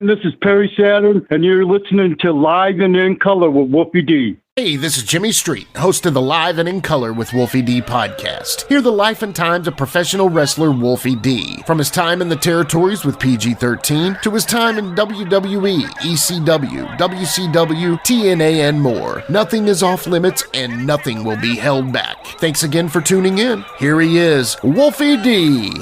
This is Perry Saturn, and you're listening to Live and in Color with Wolfie D. Hey, this is Jimmy Street, host of the Live and in Color with Wolfie D podcast. Hear the life and times of professional wrestler Wolfie D. From his time in the territories with PG-13 to his time in WWE, ECW, WCW, TNA, and more. Nothing is off limits and nothing will be held back. Thanks again for tuning in. Here he is, Wolfie D.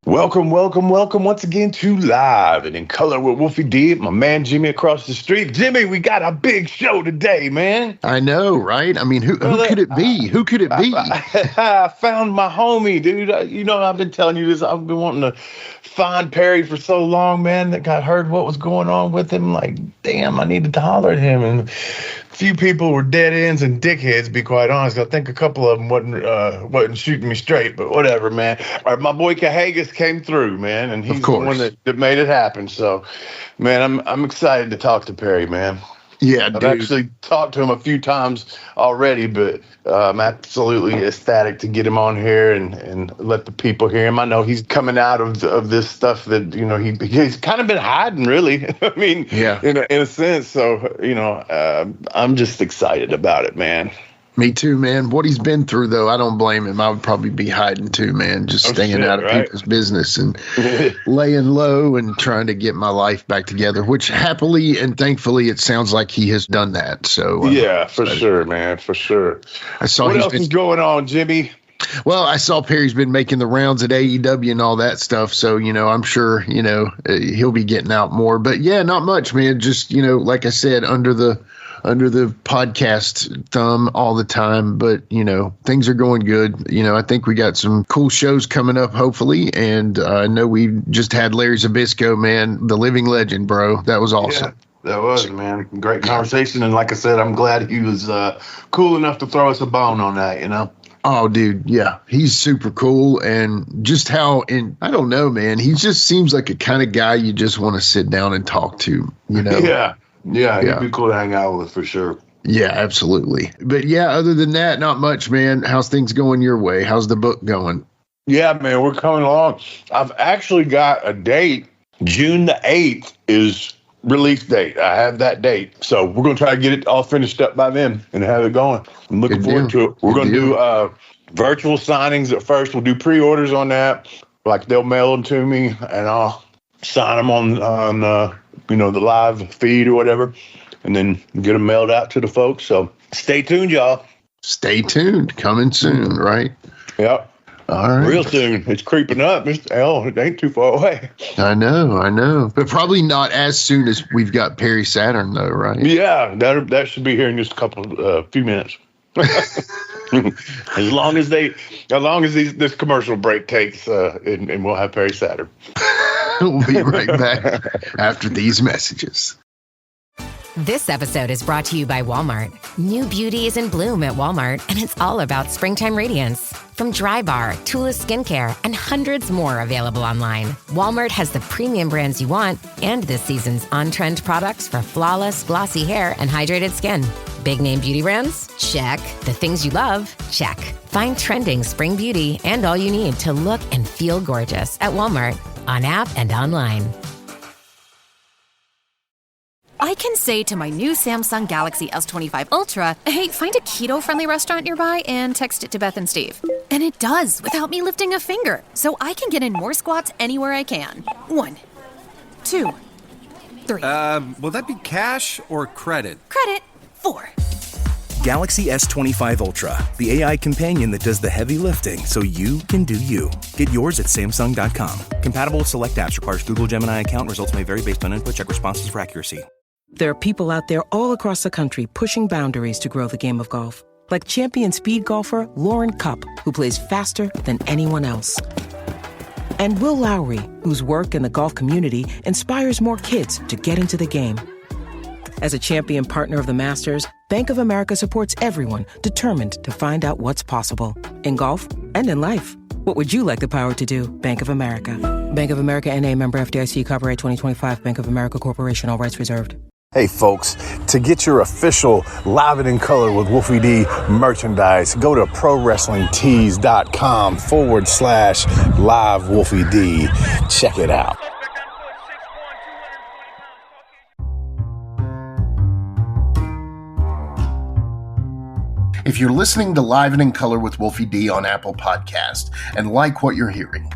Welcome once again to Live and in Color with Wolfie D. My man Jimmy across the street. Jimmy, we got a big show today, man. I know, right? I mean, who could it be? Who could it be? I found my homie, dude. I've been telling you this. I've been wanting to find Perry for so long, man, that I heard what was going on with him. Like, damn, I needed to holler at him. And few people were dead ends and dickheads, to be quite honest. I think a couple of them wasn't shooting me straight, but whatever, man. My boy Cahagas came through, man, and he's the one that made it happen. So, man, I'm excited to talk to Perry, man. Yeah, I've dude. actually talked to him a few times already, but I'm absolutely ecstatic to get him on here and let the people hear him. I know he's coming out of this stuff that, he's kind of been hiding, really. I mean, yeah, in a sense. So, I'm just excited about it, man. Me too, man. What he's been through, though, I don't blame him. I would probably be hiding too, man, just staying out of people's business and laying low and trying to get my life back together, which happily and thankfully it sounds like he has done that. So yeah, for sure, man, for sure. What else is going on, Jimmy? Well, I saw Perry's been making the rounds at AEW and all that stuff. So, I'm sure, he'll be getting out more. But yeah, not much, man. Just, like I said, under the podcast thumb all the time, but things are going good. I think we got some cool shows coming up, hopefully, and I know we just had Larry Zbyszko, man, the living legend, bro. That was awesome. Yeah, that was, man, great conversation, and like I said, I'm glad he was cool enough to throw us a bone on that. Oh, dude, yeah, he's super cool, and just I don't know, man, he just seems like a kind of guy you just want to sit down and talk to, Yeah, he'd be cool to hang out with for sure. Yeah, absolutely. But yeah, other than that, not much, man. How's things going your way? How's the book going? Yeah, man, we're coming along. I've actually got a date. June the 8th is release date. I have that date. So we're going to try to get it all finished up by then and have it going. I'm looking forward to it. We're going to do virtual signings at first. We'll do pre-orders on that. Like, they'll mail them to me, and I'll sign them on the live feed or whatever, and then get them mailed out to the folks. So stay tuned, y'all. Stay tuned. Coming soon, right? Yep. All right. Real soon. It's creeping up. It ain't too far away. I know. But probably not as soon as we've got Perry Saturn, though, right? Yeah, that should be here in just a few minutes. as long as this commercial break takes, and we'll have Perry Saturn. We'll be right back after these messages. This episode is brought to you by Walmart. New beauty is in bloom at Walmart, and it's all about springtime radiance. From Drybar, Tula Skincare, and hundreds more available online, Walmart has the premium brands you want and this season's on-trend products for flawless, glossy hair and hydrated skin. Big name beauty brands? Check. The things you love? Check. Find trending spring beauty and all you need to look and feel gorgeous at Walmart, on app and online. I can say to my new Samsung Galaxy S25 Ultra, hey, find a keto-friendly restaurant nearby and text it to Beth and Steve. And it does, without me lifting a finger. So I can get in more squats anywhere I can. 1, 2, 3. Will that be cash or credit? Credit. 4. Galaxy S25 Ultra, the AI companion that does the heavy lifting so you can do you. Get yours at Samsung.com. Compatible with select apps. Requires Google Gemini account. Results may vary based on input. Check responses for accuracy. There are people out there all across the country pushing boundaries to grow the game of golf. Like champion speed golfer Lauren Cupp, who plays faster than anyone else. And Will Lowry, whose work in the golf community inspires more kids to get into the game. As a champion partner of the Masters, Bank of America supports everyone determined to find out what's possible. In golf and in life. What would you like the power to do? Bank of America. Bank of America N.A. member FDIC, copyright 2025, Bank of America Corporation, all rights reserved. Hey folks, to get your official Live It in Color with Wolfie D merchandise, go to ProWrestlingTees.com/Live Wolfie D. Check it out. If you're listening to Live and in Color with Wolfie D on Apple Podcast and like what you're hearing,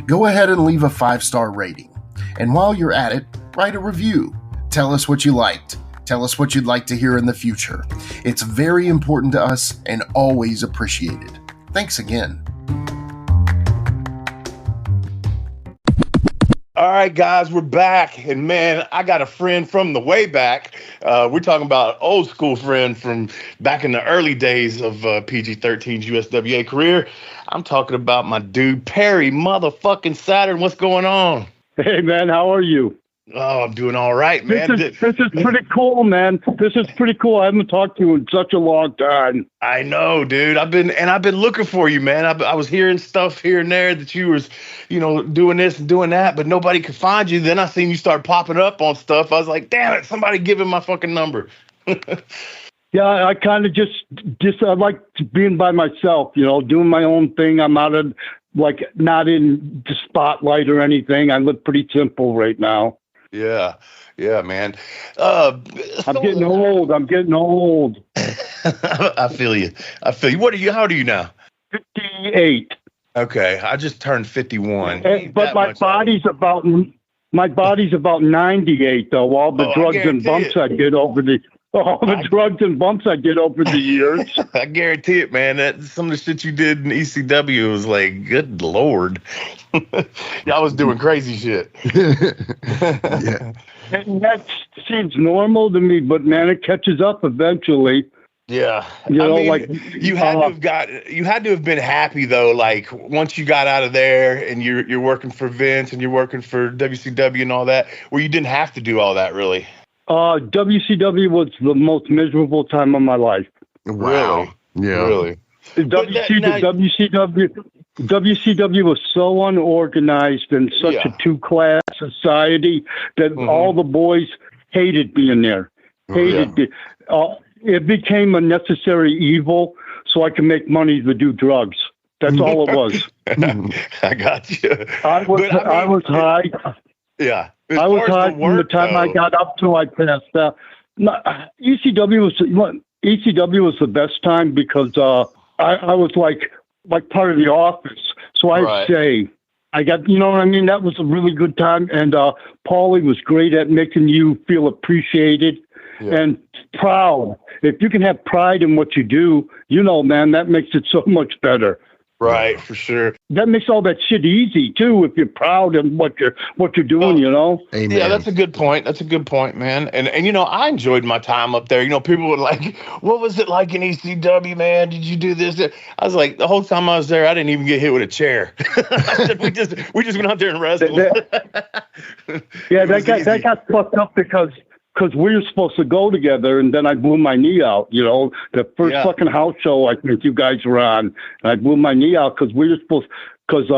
go ahead and leave a 5-star rating. And while you're at it, write a review. Tell us what you liked. Tell us what you'd like to hear in the future. It's very important to us and always appreciated. Thanks again. All right, guys, we're back. And man, I got a friend from the way back. We're talking about old school friend from back in the early days of PG-13's USWA career. I'm talking about my dude, Perry motherfucking Saturn. What's going on? Hey, man, how are you? Oh, I'm doing all right, man. This is pretty cool, man. This is pretty cool. I haven't talked to you in such a long time. I know, dude. I've been looking for you, man. I was hearing stuff here and there that you was, doing this and doing that, but nobody could find you. Then I seen you start popping up on stuff. I was like, damn it, somebody give him my fucking number. Yeah, I kind of just I like being by myself, doing my own thing. I'm not in the spotlight or anything. I live pretty simple right now. Yeah, man. I'm getting old. I feel you. How old are you now? 58. Okay, I just turned 51. But my body's about 98 though. All the drugs and bumps I did over the years. I guarantee it, man. That some of the shit you did in ECW was like, good Lord. Y'all was doing crazy shit. Yeah. And that seems normal to me, but man, it catches up eventually. Yeah. You had to have been happy though, like once you got out of there and you're working for Vince and you're working for WCW and all that, where you didn't have to do all that really. WCW was the most miserable time of my life. Wow. Really? Yeah. Really. WCW was so unorganized and such a two-class society that all the boys hated being there. It became a necessary evil so I could make money to do drugs. That's all it was. I got you. I was high. Yeah. I was high from the time I got up till I passed out. ECW was the best time because I was like part of the office. So I'd say I got, you know what I mean? That was a really good time. And Paulie was great at making you feel appreciated and proud. If you can have pride in what you do, man, that makes it so much better. Right, for sure. That makes all that shit easy too. If you're proud of what you're doing, Amen. Yeah, that's a good point. That's a good point, man. And I enjoyed my time up there. People were like, "What was it like in ECW, man? Did you do this?" I was like, the whole time I was there, I didn't even get hit with a chair. I said, we just went out there and wrestled. That got fucked up because we were supposed to go together, and then I blew my knee out. The first fucking house show I think you guys were on, and I blew my knee out because we were supposed. Because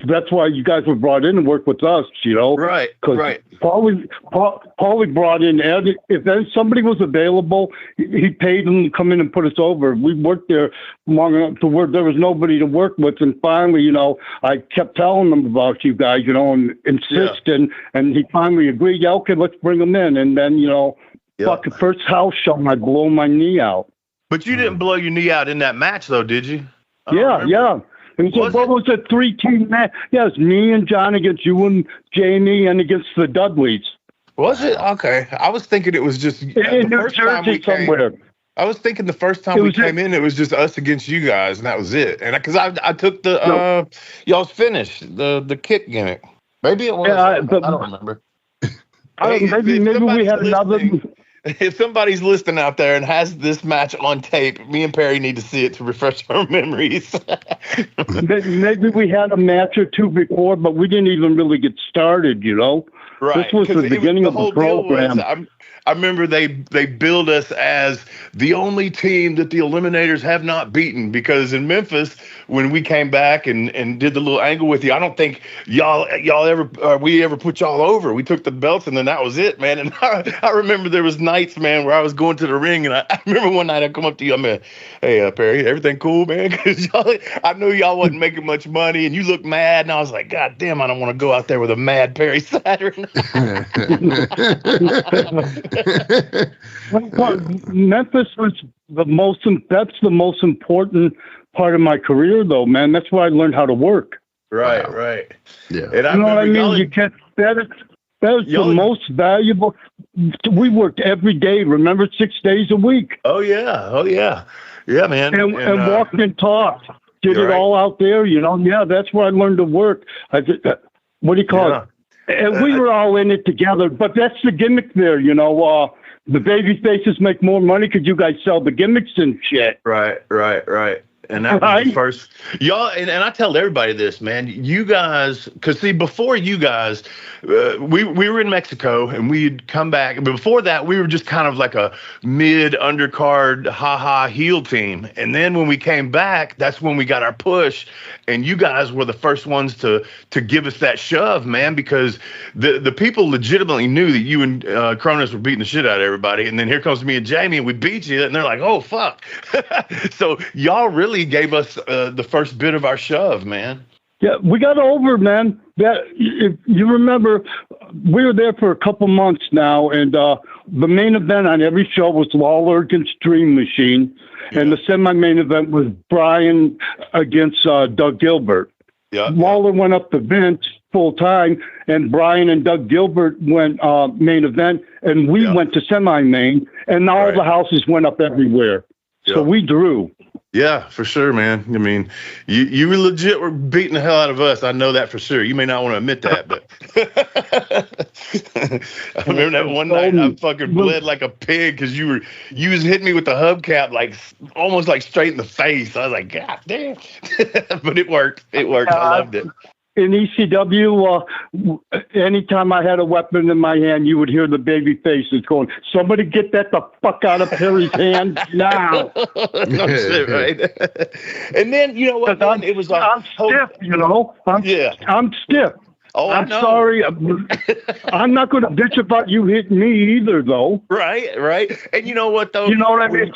that's why you guys were brought in to work with us, Right, right. Paulie brought in Ed. If somebody was available, he paid them to come in and put us over. We worked there long enough to where there was nobody to work with. And finally, I kept telling them about you guys, and insisting. And he finally agreed, okay, let's bring them in. And then, fucking first house show, I blow my knee out. But you didn't blow your knee out in that match, though, did you? Yeah. It was was a 3-team match? Yeah, it was me and John against you and Jamie and against the Dudleys. Was it? Okay. I was thinking it was just in New Jersey somewhere. I was thinking the first time we came in, it was just us against you guys, and that was it. And because I took the y'all's finish, the kick gimmick. Maybe it was. Yeah, I don't remember. Maybe we had another. If somebody's listening out there and has this match on tape, me and Perry need to see it to refresh our memories. Maybe we had a match or two before, but we didn't even really get started, Right. This was the beginning of the program. I remember they billed us as the only team that the Eliminators have not beaten, because in Memphis, when we came back and did the little angle with you, I don't think y'all ever we ever put y'all over. We took the belts and then that was it, man. And I remember there was nights, man, where I was going to the ring, and I remember one night I come up to you, I'm like, hey, Perry, everything cool, man? Because I knew y'all wasn't making much money and you looked mad, and I was like, God damn, I don't want to go out there with a mad Perry Saturn. Memphis was that's the most important part of my career, though, man. That's where I learned how to work. Right, right. Yeah. And you know what I mean? You can't. That is the most valuable. We worked every day. Remember, 6 days a week. Oh yeah, man. And walked and talked. Did it all out there, you know? Yeah, that's where I learned to work. What do you call it? And we were all in it together. But that's the gimmick there, you know. The baby faces make more money because you guys sell the gimmicks and shit. Right. And that was the first, y'all, and I tell everybody this, man. You guys, because see, before you guys, we were in Mexico and we'd come back. But before that, we were just kind of like a mid undercard, heel team. And then when we came back, that's when we got our push. And you guys were the first ones to give us that shove, man, because the people legitimately knew that you and Kronus were beating the shit out of everybody. And then here comes me and Jamie, and we beat you, and they're like, "Oh fuck!" So y'all really gave us the first bit of our shove, man. Yeah, we got over, man. That if you remember, we were there for a couple months now, and the main event on every show was Lawler against Dream Machine, and the semi-main event was Bryan against Doug Gilbert. Yeah, Lawler went up to Vince full time, and Bryan and Doug Gilbert went main event, and we went to semi-main, and all the houses went up everywhere. So we drew. Yeah, for sure, man. I mean, you legit were beating the hell out of us. I know that for sure. You may not want to admit that, but I remember that one night I fucking bled like a pig because you was hitting me with the hubcap like almost like straight in the face. I was like, God damn. But it worked. I loved it. In ECW, anytime I had a weapon in my hand, you would hear the baby faces going, "Somebody get that the fuck out of Perry's hand now!" No shit, right? And then you know what? Man, it was like I'm stiff, you know. I'm stiff. Oh, I'm sorry. I'm not going to bitch about you hitting me either, though. Right. And you know what, though? You know what I mean?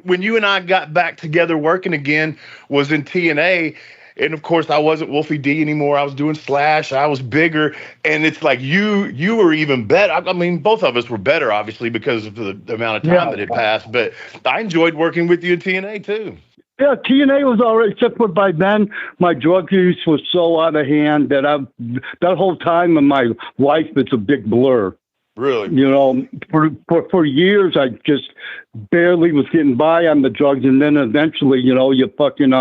When you and I got back together working again was in TNA. And of course, I wasn't Wolfie D anymore. I was doing Slash. I was bigger, and it's like you were even better. I mean, both of us were better, obviously, because of the amount of time that had passed. But I enjoyed working with you in TNA too. Yeah, TNA was all right, except for by then my drug use was so out of hand that that whole time in my life it's a big blur. Really? You know, for years I just barely was getting by on the drugs, and then eventually, you know, you fucking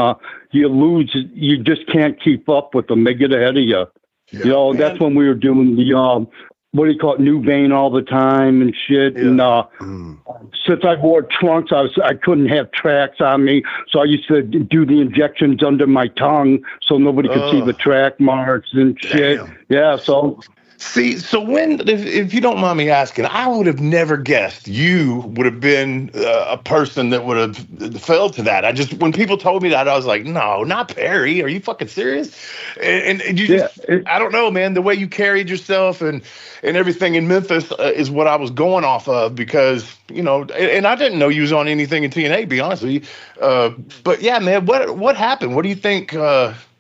you lose. You just can't keep up with them. They get ahead of you. Yeah, you know, man. That's when we were doing the what do you call it, New Vein all the time and shit. Yeah. And since I wore trunks, I couldn't have tracks on me, so I used to do the injections under my tongue so nobody could see the track marks and shit. Damn. Yeah, so. See, so if you don't mind me asking, I would have never guessed you would have been a person that would have fell to that. When people told me that, I was like, no, not Perry. Are you fucking serious? And you just, I don't know, man, the way you carried yourself and everything in Memphis is what I was going off of because, you know, and I didn't know you was on anything in TNA, to be honest with you. But yeah, man, what happened? What do you think,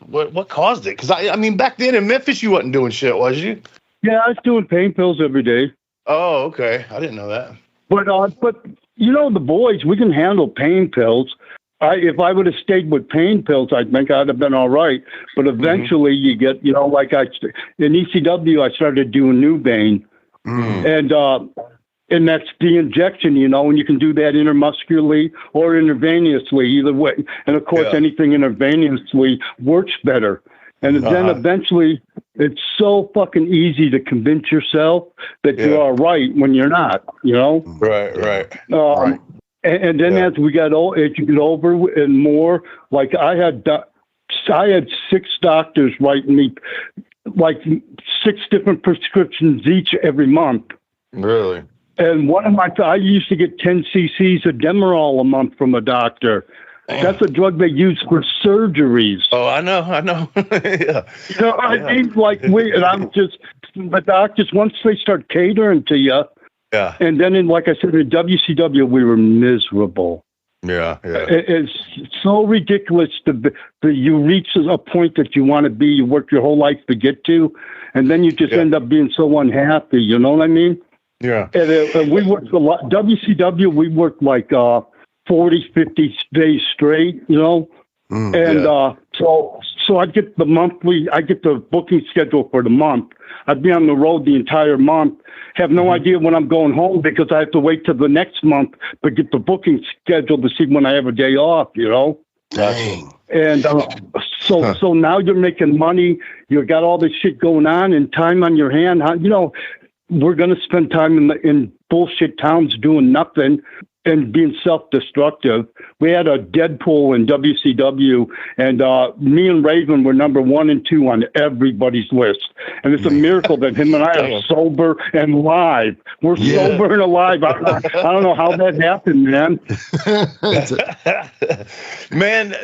what caused it? Because I mean, back then in Memphis, you wasn't doing shit, was you? Yeah, I was doing pain pills every day. Oh, okay. I didn't know that. But you know, the boys, we can handle pain pills. If I would have stayed with pain pills, I think I'd have been all right. But eventually you get, you know, like in ECW, I started doing New Vein. And that's the injection, you know, and you can do that intermuscularly or intravenously, either way. And, of course, anything intravenously works better. And then eventually it's so fucking easy to convince yourself that you're all right when you're not, you know? Right. And then as you get over and more, like I had 6 doctors writing me like 6 different prescriptions each every month. Really? And I used to get 10 cc's of Demerol a month from a doctor. That's a drug they use for surgeries. Oh, I know. Yeah. You know, I mean, like the doctors, once they start catering to you, and then like I said, in WCW, we were miserable. Yeah. It's so ridiculous that you reach a point that you want to be, you work your whole life to get to, and then you just end up being so unhappy. You know what I mean? Yeah. And we worked a lot. WCW, we worked like 40, 50 days straight, you know? So I get the booking schedule for the month. I'd be on the road the entire month, have no idea when I'm going home because I have to wait till the next month to get the booking schedule to see when I have a day off, you know? Dang. And so now you're making money, you got all this shit going on and time on your hand. You know, we're going to spend time in bullshit towns doing nothing and being self-destructive. We had a Deadpool in WCW, and me and Raven were number 1 and 2 on everybody's list. And it's a miracle that him and I are sober and live. We're sober and alive. I don't know how that happened, man. Man,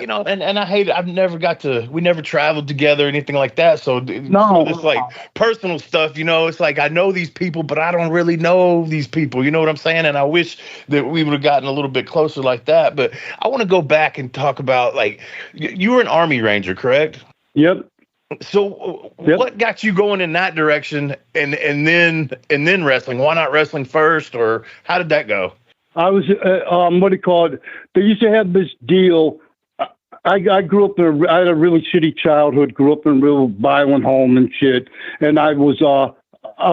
you know, and I hate it. We never traveled together or anything like that. So it's like personal stuff, you know. It's like I know these people, but I don't really know these people. You know what I'm saying? And I wish that we would have gotten a little bit closer like that. But I want to go back and talk about, like, you were an Army Ranger, correct? Yep. So what got you going in that direction and then wrestling? Why not wrestling first, or how did that go? I was, they used to have this deal. I grew up I had a really shitty childhood, grew up in a real violent home and shit. And I was a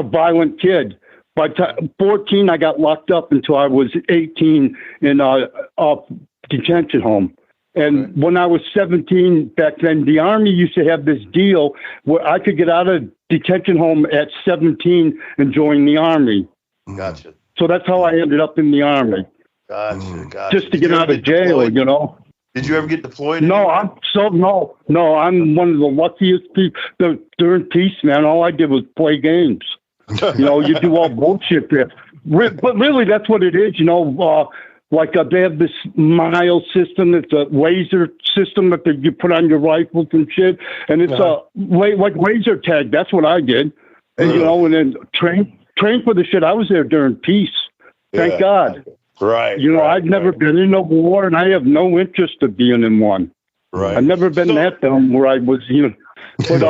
violent kid. By 14, I got locked up until I was 18 in a detention home. And when I was 17 back then, the Army used to have this deal where I could get out of detention home at 17 and join the Army. Gotcha. So that's how I ended up in the Army. Gotcha. Just to get out of jail, you know. Did you ever get deployed? No, I'm one of the luckiest people. During peace, man, all I did was play games. You know, you do all bullshit there. But really, that's what it is, you know. They have this mile system. It's a laser system that you put on your rifles and shit. And it's like laser tag. That's what I did. And, you know, and then train for the shit. I was there during peace. Thank God. Right. You know, I've never been in a war, and I have no interest of being in one. Right. I've never been that dumb where I was, you know. But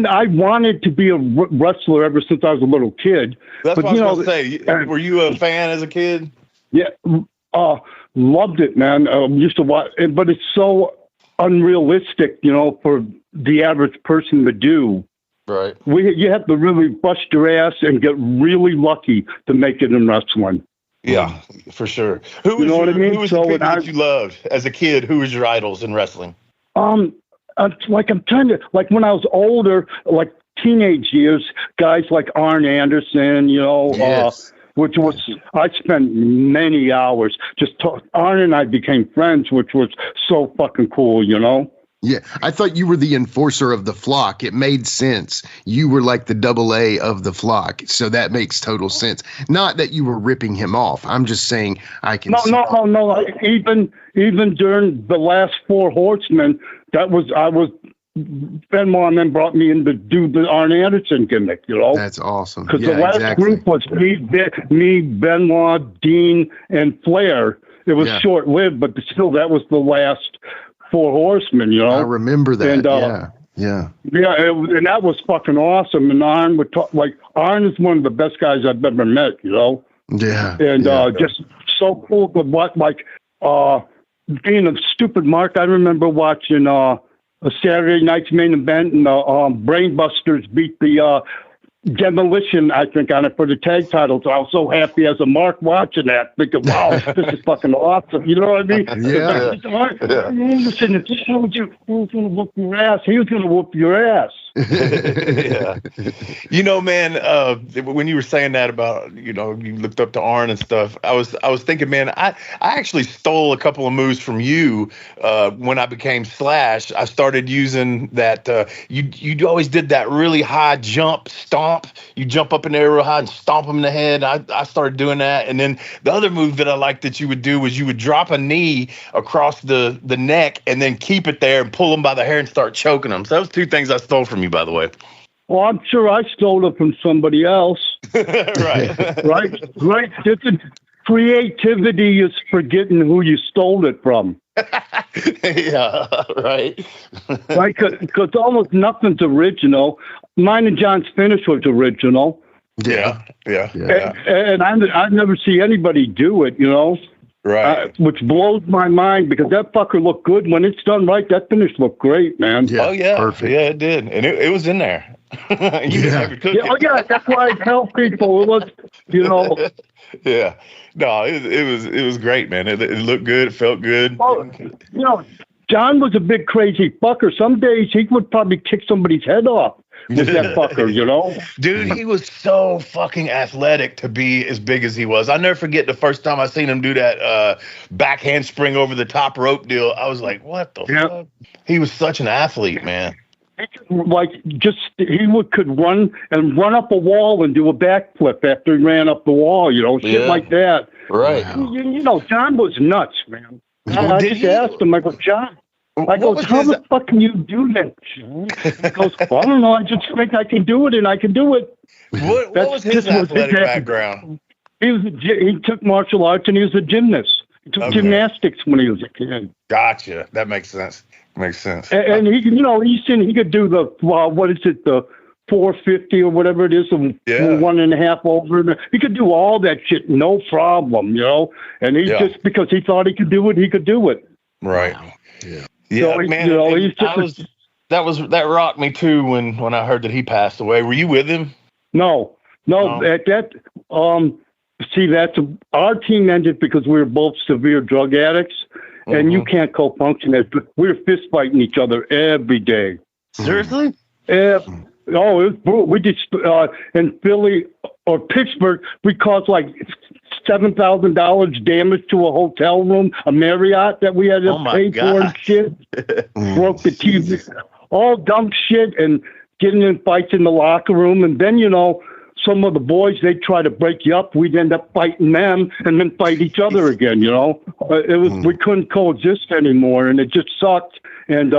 I wanted to be a wrestler ever since I was a little kid. That's what I was going to say. Were you a fan as a kid? Yeah, loved it, man. Used to watch, but it's so unrealistic, you know, for the average person to do. Right. You have to really bust your ass and get really lucky to make it in wrestling. Yeah, for sure. Who was the people that you loved as a kid? Who was your idols in wrestling? I'm trying to, like, when I was older, like teenage years, guys like Arn Anderson, you know, which was, I spent many hours just Arn and I became friends, which was so fucking cool, you know? Yeah, I thought you were the enforcer of the flock. It made sense. You were like the AA of the flock, so that makes total sense. Not that you were ripping him off. I'm just saying I can. No. Even during the last Four Horsemen, I was Benoit then brought me in to do the Arn Anderson gimmick. You know, that's awesome. Because the last group was me, Benoit, Dean, and Flair. It was short-lived, but still, that was the last Four Horsemen, you know. I remember that. And, and that was fucking awesome. And Arn would talk, like, Arn is one of the best guys I've ever met, you know. Yeah. And just so cool. But being a stupid mark, I remember watching a Saturday night's main event, and the Brainbusters beat the Demolition, I think, on it for the tag titles. So I was so happy as a mark watching that, thinking, wow, this is fucking awesome. You know what I mean? Anderson, if he showed you who was going to whoop your ass, he was going to whoop your ass. Yeah. You know, man, when you were saying that about, you know, you looked up to Arn and stuff, I was thinking, man, I actually stole a couple of moves from you when I became Slash. I started using that you always did that really high jump stomp. You jump up in the air real high and stomp him in the head. I started doing that. And then the other move that I liked that you would do was you would drop a knee across the neck and then keep it there and pull them by the hair and start choking them. So those two things I stole from you, by the way. Well, I'm sure I stole it from somebody else. Right. Right. creativity is forgetting who you stole it from. Yeah, right. Right, because almost nothing's original. Mine and John's finish was original. Yeah. And I never see anybody do it, Right. Which blows my mind because that fucker looked good. When it's done right, that finish looked great, man. Yeah, oh, yeah. Perfect. Yeah, it did. And it was in there. That's why I tell people it was, Yeah. No, it was great, man. It looked good. It felt good. Well, John was a big crazy fucker. Some days he would probably kick somebody's head off with that fucker, Dude, he was so fucking athletic to be as big as he was. I never forget the first time I seen him do that back handspring over the top rope deal. I was like, what the fuck? He was such an athlete, man. Like, could run up a wall and do a backflip after he ran up the wall, shit like that. Right. John was nuts, man. I just asked him, I go, John, how the fuck can you do that, John? He goes, well, I don't know, I just think I can do it, and I can do it. What was his athletic background? He took martial arts, and he was a gymnast. He took gymnastics when he was a kid. Gotcha. That makes sense. And he, he could do the the 450 or whatever it is, the 1.5 over. He could do all that shit, no problem, And he just because he thought he could do it, he could do it. Right. Yeah. Yeah, so man. That rocked me too when I heard that he passed away. Were you with him? No. At that, our team ended because we were both severe drug addicts. And you can't co-function. We were fist fighting each other every day. Seriously? It was brutal. We just in Philly or Pittsburgh, we caused like $7,000 damage to a hotel room, a Marriott that we had to pay for and shit. Broke the TV, all dumb shit, and getting in fights in the locker room. And then some of the boys, they'd try to break you up. We'd end up fighting them and then fight each other again, It was we couldn't coexist anymore, and it just sucked. And,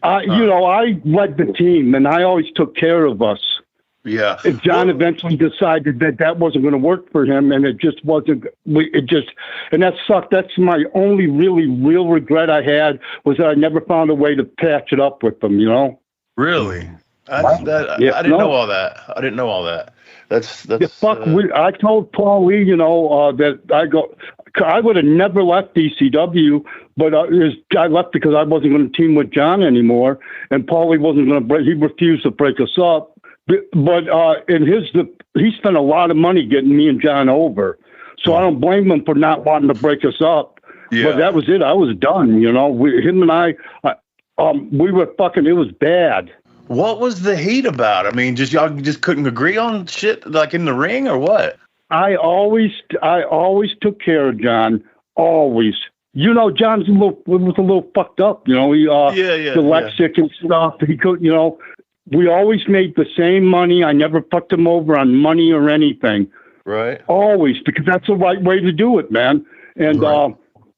I led the team, and I always took care of us. Yeah. And John eventually decided that wasn't going to work for him, and it just wasn't. And that sucked. That's my only really real regret I had was that I never found a way to patch it up with them, Really? I didn't know all that. That's I told Paul Lee, that I would have never left ECW, but I left because I wasn't going to team with John anymore, and Paul Lee wasn't going to he refused to break us up. But he spent a lot of money getting me and John over, so I don't blame him for not wanting to break us up. Yeah. But that was it. I was done. Him and I we were fucking. It was bad. What was the heat about? I mean, y'all just couldn't agree on shit like in the ring or what? I always took care of John. Always. John's was a little fucked up. He dyslexic and stuff. He could, we always made the same money. I never fucked him over on money or anything. Right. Always, because that's the right way to do it, man. And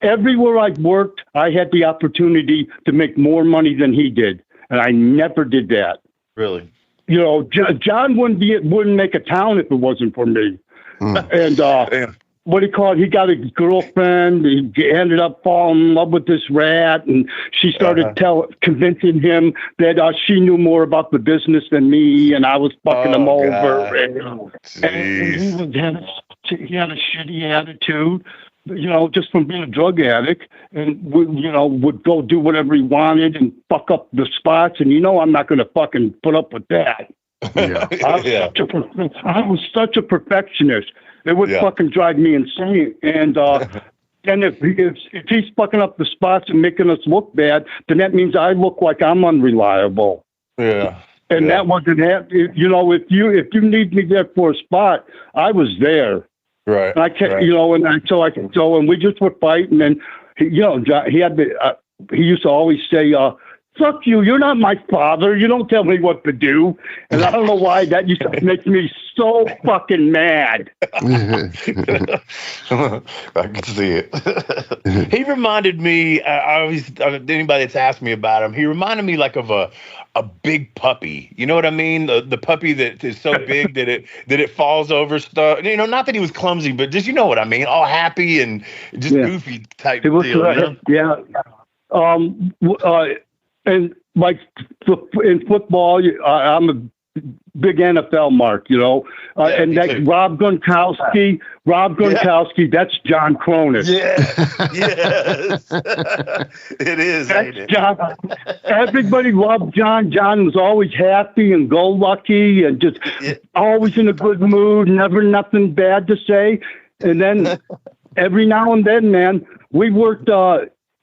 everywhere I worked, I had the opportunity to make more money than he did. And I never did that. Really? John wouldn't make a town if it wasn't for me. And what he called, he got a girlfriend. He ended up falling in love with this rat, and she started convincing him that she knew more about the business than me, and I was fucking him over. And he had a shitty attitude. Just from being a drug addict, and would go do whatever he wanted and fuck up the spots. And I'm not going to fucking put up with that. Yeah. I was such a perfectionist. It would fucking drive me insane. And then if he's fucking up the spots and making us look bad, then that means I look like I'm unreliable. Yeah. And that wasn't happening. If you need me there for a spot, I was there. Right. And I can't, and we just would fight, and then, he used to always say, "Fuck you! You're not my father. You don't tell me what to do." And I don't know why that used to make me so fucking mad. I can see it. He reminded me. Anybody that's asked me about him, he reminded me like of a a big puppy. You know what I mean? The puppy that is so big that it falls over stuff. You know, not that he was clumsy, but just, you know what I mean? All happy and just goofy type deal. You know? Yeah. And like in football, I'm a big NFL mark, you know. And that too. Rob Gronkowski, that's John Kronus. Yeah. Yes. It is. That's John. Everybody loved John. John was always happy and go lucky and just always in a good mood, never nothing bad to say. And then every now and then, man, we worked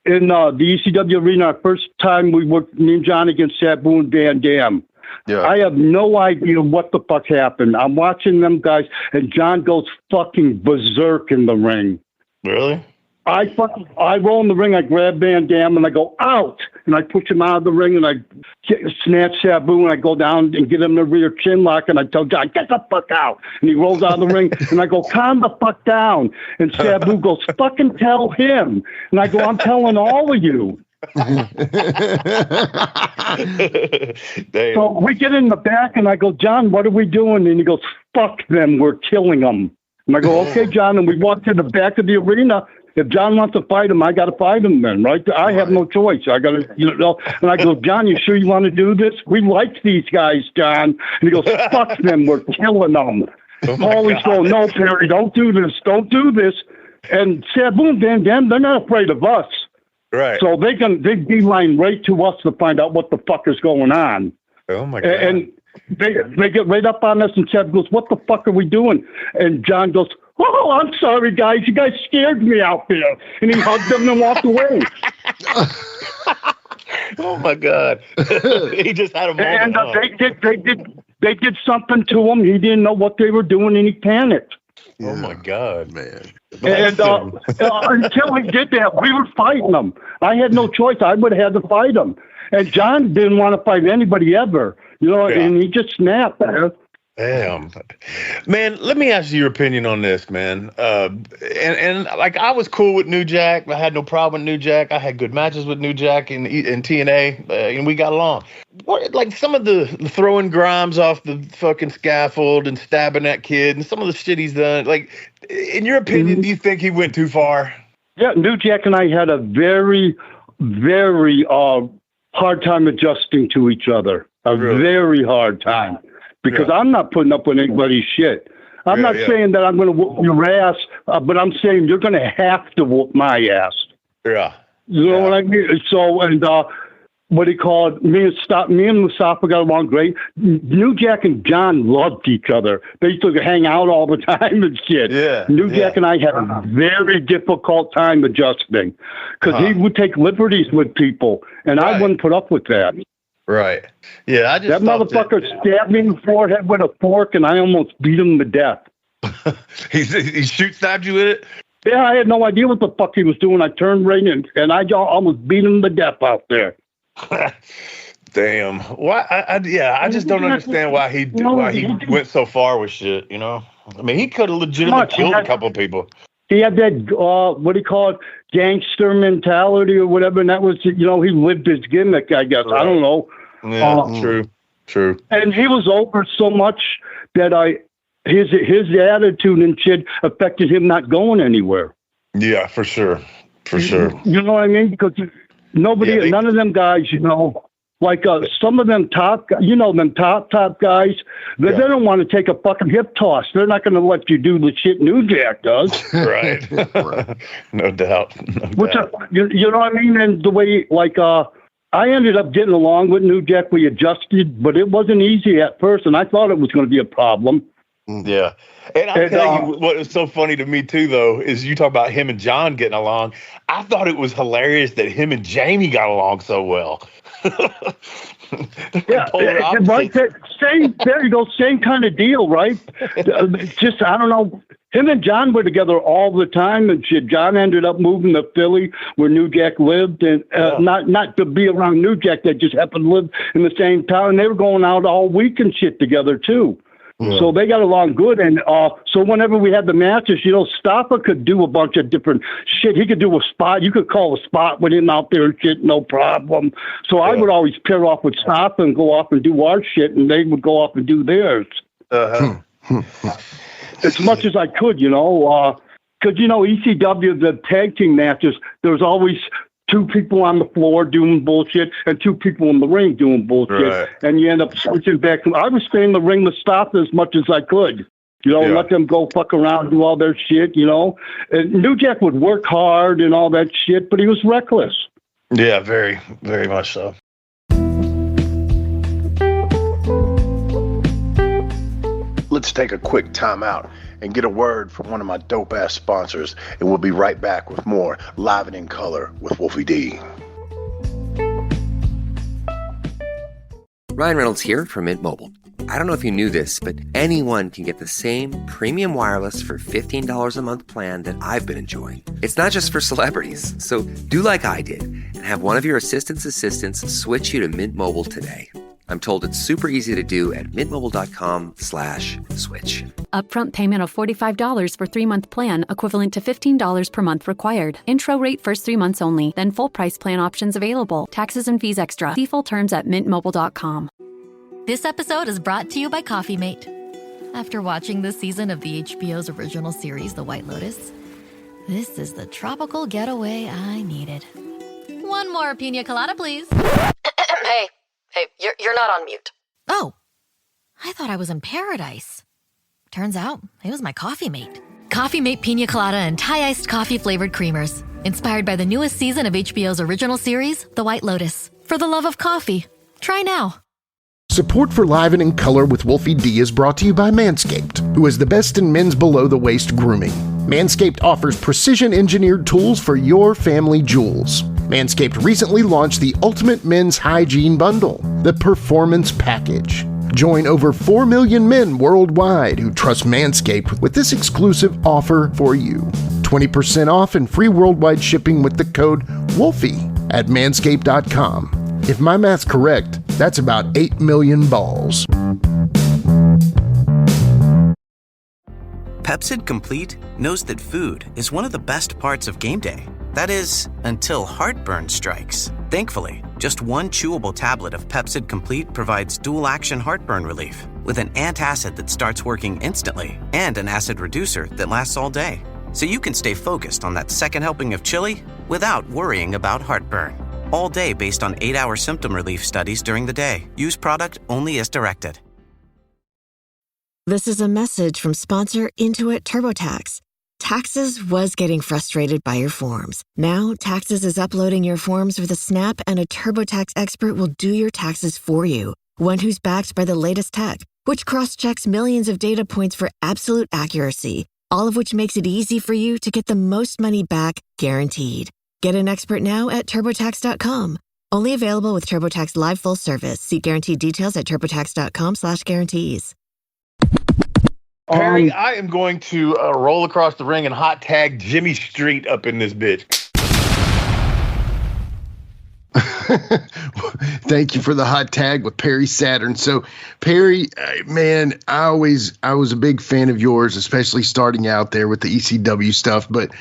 in the ECW arena. Our first time we worked, me and John against Sabu and Van Dam. Yeah. I have no idea what the fuck happened. I'm watching them guys, and John goes fucking berserk in the ring. Really? I roll in the ring, I grab Van Dam, and I go, out! And I push him out of the ring, and I snatch Sabu, and I go down and get him the rear chin lock, and I tell John, get the fuck out! And he rolls out of the ring, and I go, calm the fuck down! And Sabu goes, fucking tell him! And I go, I'm telling all of you. So we get in the back, and I go, John, what are we doing? And he goes, fuck them, we're killing them. And I go, okay, John. And we walk to the back of the arena. If John wants to fight him, I got to fight him then, right? I have no choice. I got to, you know. And I go, John, you sure you want to do this? We like these guys, John. And he goes, fuck them, we're killing them. Always go, no, Perry, don't do this, don't do this. And Sabu and Van Dam, they're not afraid of us. Right. So they beeline right to us to find out what the fuck is going on. Oh my God. And they get right up on us, and Chad goes, what the fuck are we doing? And John goes, oh, I'm sorry, guys. You guys scared me out there. And he hugged them and walked away. Oh my God. He just had a moment. And they did something to him. He didn't know what they were doing, and he panicked. Oh my God, man. And until he did that, we were fighting him. I had no choice. I would have had to fight him. And John didn't want to fight anybody ever, you know, and he just snapped. Damn. Man, let me ask you your opinion on this, man. And like, I was cool with New Jack. I had no problem with New Jack. I had good matches with New Jack in TNA, and we got along. What, like, some of the throwing Grimes off the fucking scaffold and stabbing that kid and some of the shit he's done, like, in your opinion, do you think he went too far? Yeah, New Jack and I had a very, very hard time adjusting to each other. Very hard time. Because I'm not putting up with anybody's shit. I'm not saying that I'm going to whoop your ass, but I'm saying you're going to have to whoop my ass. Yeah. You know what I mean? So, and what he called me and Mustafa got along great. New Jack and John loved each other. They used to hang out all the time and shit. Yeah. New Jack and I had a very difficult time adjusting because he would take liberties with people, and I wouldn't put up with that. Right. Yeah, I just that motherfucker stabbed me in the forehead with a fork, and I almost beat him to death. He stabbed you with it? Yeah, I had no idea what the fuck he was doing. I turned right in, and I almost beat him to death out there. Damn. Why? I just don't understand why he went so far with shit. You know, I mean, he could have legitimately killed a couple of people. He had that what do you call it, gangster mentality or whatever, and that was, you know, he lived his gimmick, I guess. Right. I don't know. Yeah, true. And he was over so much that his attitude and shit affected him not going anywhere. Yeah, for sure. You know what I mean? Because none of them guys, you know, like some of them top guys, they don't want to take a fucking hip toss. They're not going to let you do the shit New Jack does. Right. No doubt. You know what I mean? And the way, like, I ended up getting along with New Jack. We adjusted, but it wasn't easy at first, and I thought it was going to be a problem. Yeah. And I'll tell you what is so funny to me, too, though, is you talk about him and John getting along. I thought it was hilarious that him and Jamie got along so well. Yeah, right. There you go. Same kind of deal, right? Just, I don't know. Him and John were together all the time, and shit. John ended up moving to Philly, where New Jack lived, and not to be around New Jack. They just happened to live in the same town, and they were going out all week and shit together too. So they got along good. And so whenever we had the matches, Stopper could do a bunch of different shit. He could do a spot. You could call a spot with him out there and shit, no problem. So I would always pair off with Stopper and go off and do our shit, and they would go off and do theirs. As much as I could, because, ECW, the tag team matches, there's always 2 people on the floor doing bullshit and 2 people in the ring doing bullshit. Right. And you end up switching back. I would stay in the ring to stop as much as I could. Let them go fuck around, do all their shit, And New Jack would work hard and all that shit, but he was reckless. Yeah, very, very much so. Let's take a quick time out and get a word from one of my dope-ass sponsors, and we'll be right back with more Live and in Color with Wolfie D. Ryan Reynolds here from Mint Mobile. I don't know if you knew this, but anyone can get the same premium wireless for $15 a month plan that I've been enjoying. It's not just for celebrities, so do like I did and have one of your assistants switch you to Mint Mobile today. I'm told it's super easy to do at mintmobile.com/switch. Upfront payment of $45 for 3-month plan, equivalent to $15 per month required. Intro rate first 3 months only, then full price plan options available. Taxes and fees extra. See full terms at mintmobile.com. This episode is brought to you by Coffee Mate. After watching this season of the HBO's original series, The White Lotus, this is the tropical getaway I needed. One more pina colada, please. Hey, you're not on mute. Oh, I thought I was in paradise. Turns out it was my Coffee Mate. Coffee Mate Pina Colada and Thai iced coffee flavored creamers. Inspired by the newest season of HBO's original series, The White Lotus. For the love of coffee. Try now. Support for Live and in Color with Wolfie D is brought to you by Manscaped, who is the best in men's below-the-waist grooming. Manscaped offers precision-engineered tools for your family jewels. Manscaped recently launched the Ultimate Men's Hygiene Bundle, the Performance Package. Join over 4 million men worldwide who trust Manscaped with this exclusive offer for you. 20% off and free worldwide shipping with the code WOLFIE at manscaped.com. If my math's correct, that's about 8 million balls. Pepsid Complete knows that food is one of the best parts of game day. That is, until heartburn strikes. Thankfully, just one chewable tablet of Pepsid Complete provides dual-action heartburn relief with an antacid that starts working instantly and an acid reducer that lasts all day. So you can stay focused on that second helping of chili without worrying about heartburn. All day based on 8-hour symptom relief studies during the day. Use product only as directed. This is a message from sponsor Intuit TurboTax. Taxes was getting frustrated by your forms. Now, Taxes is uploading your forms with a snap, and a TurboTax expert will do your taxes for you. One who's backed by the latest tech, which cross-checks millions of data points for absolute accuracy, all of which makes it easy for you to get the most money back, guaranteed. Get an expert now at TurboTax.com. Only available with TurboTax Live Full Service. See guaranteed details at TurboTax.com/guarantees. Perry, I am going to roll across the ring and hot tag Jimmy Street up in this bitch. Thank you for the hot tag with Perry Saturn. So, Perry, man, I was a big fan of yours, especially starting out there with the ECW stuff. But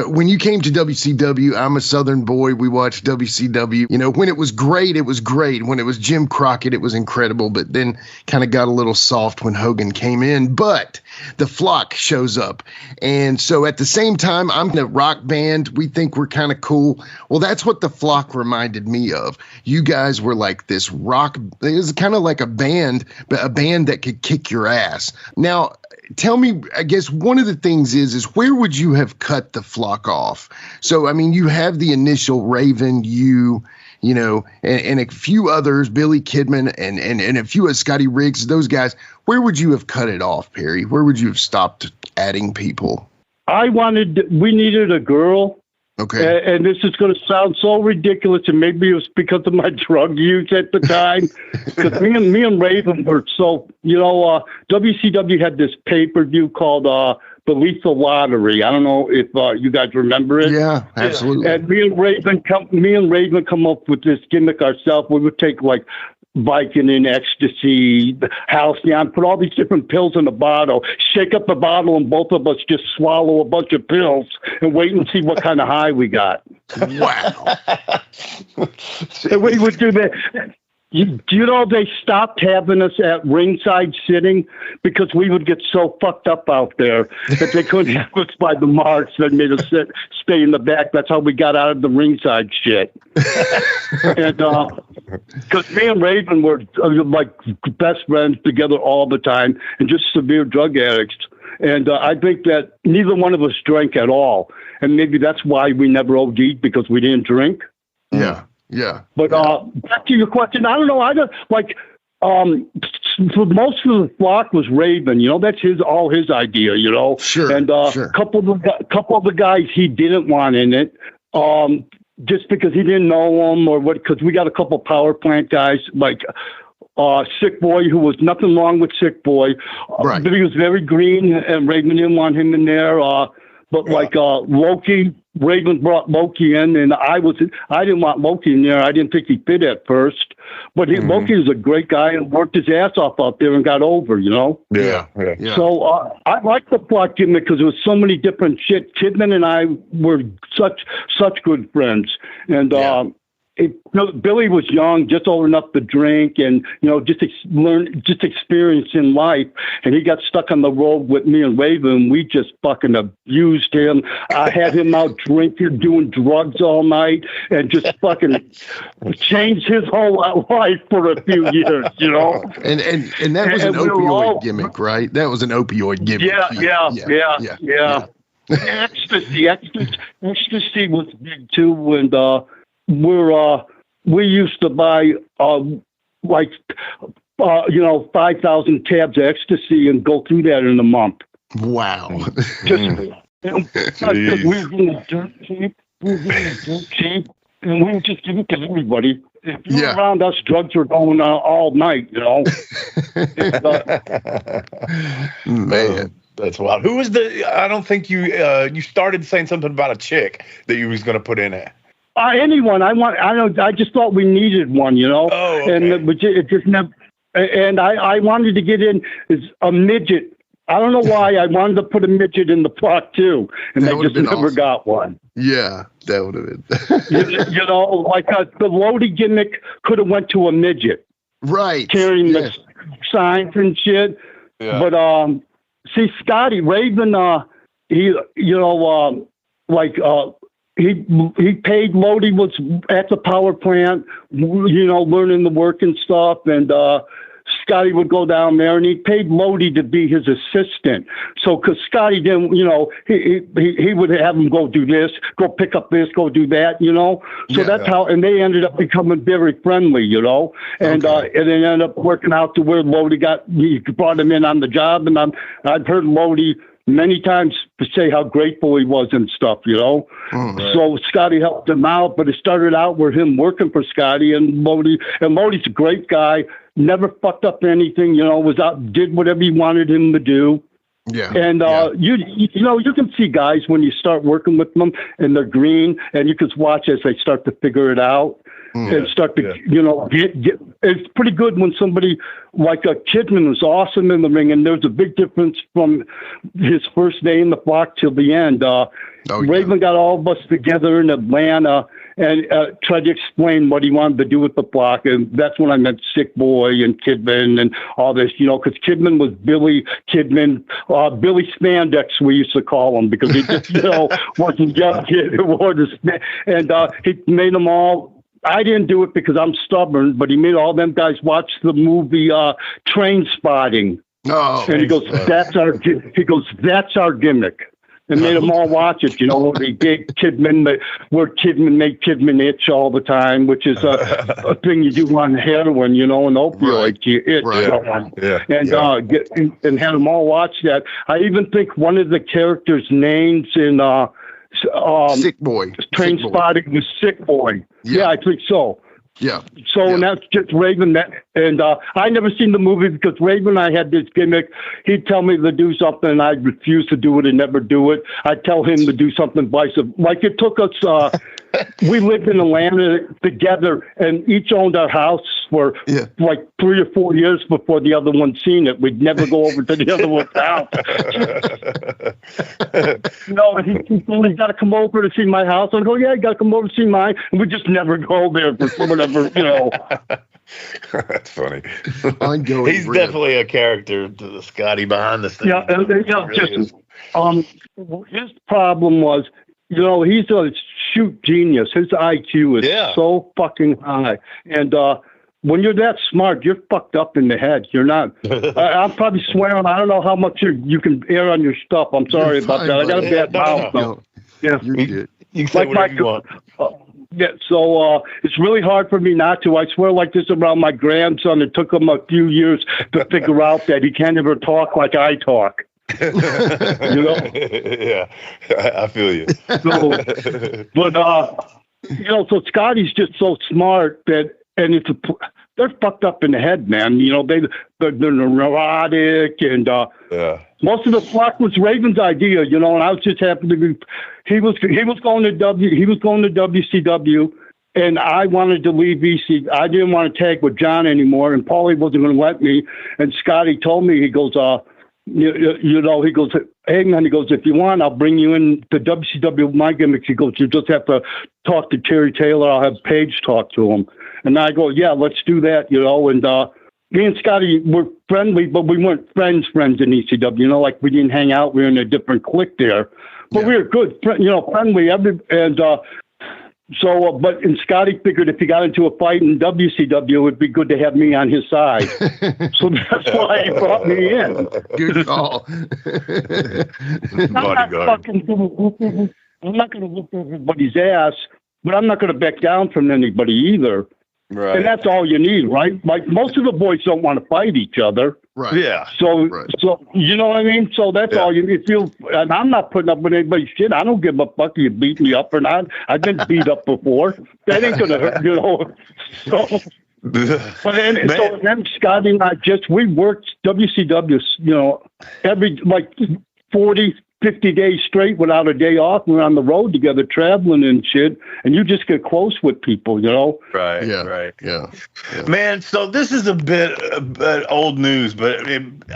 when you came to WCW, I'm a Southern boy. We watched WCW. You know, when it was great, it was great. When it was Jim Crockett, it was incredible. But then kind of got a little soft when Hogan came in. But the Flock shows up. And so at the same time, I'm in a rock band. We think we're kind of cool. Well, that's what the Flock reminded me of. You guys were like this rock. It was kind of like a band, but a band that could kick your ass. Now, tell me, I guess one of the things is where would you have cut the Flock off? So, I mean, you have the initial Raven, you know, and a few others, Billy Kidman and a few of Scotty Riggs, those guys. Where would you have cut it off, Perry? Where would you have stopped adding people? We needed a girl. Okay. And this is going to sound so ridiculous, and maybe it was because of my drug use at the time. Because me and Raven were so, WCW had this pay-per-view called The Lethal Lottery. I don't know if you guys remember it. Yeah, absolutely. And me and Raven come up with this gimmick ourselves. We would take like Vicodin, ecstasy, halcyon, put all these different pills in a bottle, shake up the bottle, and both of us just swallow a bunch of pills and wait and see what kind of high we got. Wow. And we would do that. You know, they stopped having us at ringside sitting because we would get so fucked up out there that they couldn't have us by the marks. They made us stay in the back. That's how we got out of the ringside shit. And because me and Raven were like best friends together all the time and just severe drug addicts. And I think that neither one of us drank at all. And maybe that's why we never OD'd, because we didn't drink. Yeah. Yeah. But back to your question, I don't know. I don't like. For most of the flock was Raven. You know, that's all his idea. You know, sure. And couple of the guys he didn't want in it, just because he didn't know them or what. Because we got a couple power plant guys like Sick Boy, who was nothing wrong with Sick Boy, right. But he was very green, and Raven didn't want him in there. But like Loki. Raven brought Loki in, and I didn't want Loki in there. I didn't think he fit at first, but Loki is a great guy and worked his ass off out there and got over, you know? Yeah. So I like the plot gimmick because there was so many different shit. Kidman and I were such good friends. And Billy was young, just old enough to drink and, you know, just experience in life. And he got stuck on the road with me and Raven. We just fucking abused him. I had him out drinking, doing drugs all night, and just fucking changed his whole life for a few years, you know? And that was an opioid gimmick, right? That was an opioid gimmick. Yeah. Ecstasy was big too, and we used to buy 5,000 tabs of ecstasy and go through that in a month. Wow. We were getting dirt cheap, and we would just give it to everybody. If you were around us, drugs were going on all night, you know. Man. That's wild. Who was I don't think you started saying something about a chick that you was going to put in it. Anyone. I just thought we needed one, you know. Oh, okay. And it just never. And I wanted to get in as a midget. I don't know why I wanted to put a midget in the plot too, and I just never got one. Yeah, that would have been. you know, like the Lodi gimmick could have went to a midget, right? Carrying the signs and shit. Yeah. But see, Scotty Raven, he paid Lodi, was at the power plant, you know, learning the work and stuff, and Scotty would go down there, and he paid Lodi to be his assistant. So, because Scotty didn't, you know, he would have him go do this, go pick up this, go do that, you know. So that's how, and they ended up becoming very friendly, you know, and it ended up working out to where Lodi he brought him in on the job, and I've heard Lodi many times to say how grateful he was and stuff, you know. Right. So Scotty helped him out, but it started out with him working for Scotty and Lodi's a great guy, never fucked up anything, you know, was out, did whatever he wanted him to do. Yeah. And you know, you can see guys when you start working with them and they're green, and you can watch as they start to figure it out. And start to, you know, get. It's pretty good when somebody like a Kidman was awesome in the ring, and there's a big difference from his first day in the block till the end. Raven got all of us together in Atlanta and tried to explain what he wanted to do with the block, and that's when I met Sick Boy and Kidman and all this, you know, because Kidman was Billy Kidman, Billy Spandex, we used to call him, because he just, you know, wasn't young kid who wore the and he made them all. I didn't do it because I'm stubborn, but he made all them guys watch the movie Train Spotting. Oh, and he goes, that's our gimmick. And made them all watch it. You know, they gave Kidman where Kidman made Kidman itch all the time, which is a thing you do on heroin, you know, and opioids. You itch. And had them all watch that. I even think one of the characters' names in Sick Boy. Train Spotting was Sick Boy. Yeah, I think so. Yeah. So and that's just Raven. And I never seen the movie because Raven and I had this gimmick. He'd tell me to do something, and I'd refuse to do it and never do it. I'd tell him to do something vice versa. Like it took us we lived in Atlanta together, and each owned our house for like 3 or 4 years before the other one seen it. We'd never go over to the other one's house. He's got to come over to see my house. I go, yeah, you got to come over to see mine. And we just never go there for whatever, That's funny. Ongoing. He's definitely a character to the Scotty behind the scenes. Yeah, his problem was, he's a shoot genius. His IQ is so fucking high. And when you're that smart, you're fucked up in the head. You're not. I'm probably swearing. I don't know how much you can air on your stuff. I'm sorry about that. I got a bad mouth. No. Yeah, you're good. You can say whatever you want. So it's really hard for me not to. I swear like this around my grandson. It took him a few years to figure out that he can't ever talk like I talk. Yeah, I feel you. So Scotty's just so smart that, and they're fucked up in the head, man. They're neurotic, and most of the flock was Raven's idea, and I was just happy to be. He was going to WCW, and I wanted to leave EC. I didn't want to tag with John anymore, and Paulie wasn't going to let me. And Scotty told me, he goes, he goes, hey man, he goes, if you want, I'll bring you in to WCW with my gimmicks. He goes, you just have to talk to Terry Taylor. I'll have Paige talk to him. And I go, yeah, let's do that, and me and Scotty were friendly, but we weren't friends in ECW, like we didn't hang out. We were in a different clique there, but we were good, friendly, and Scotty figured if he got into a fight in WCW, it would be good to have me on his side. So that's why he brought me in. Good call. I'm not going to whoop everybody's ass, but I'm not going to back down from anybody either. Right. And that's all you need, right? Like most of the boys don't want to fight each other. Right. Yeah. So you know what I mean? So that's all you need. And I'm not putting up with anybody's shit. I don't give a fuck if you beat me up or not. I've been beat up before. That ain't gonna hurt, So, but then Scotty and I we worked WCW, every 40, 50 days straight without a day off. We're on the road together, traveling and shit, and you just get close with people, Right. Yeah. Right. Yeah. Man, so this is a bit old news, but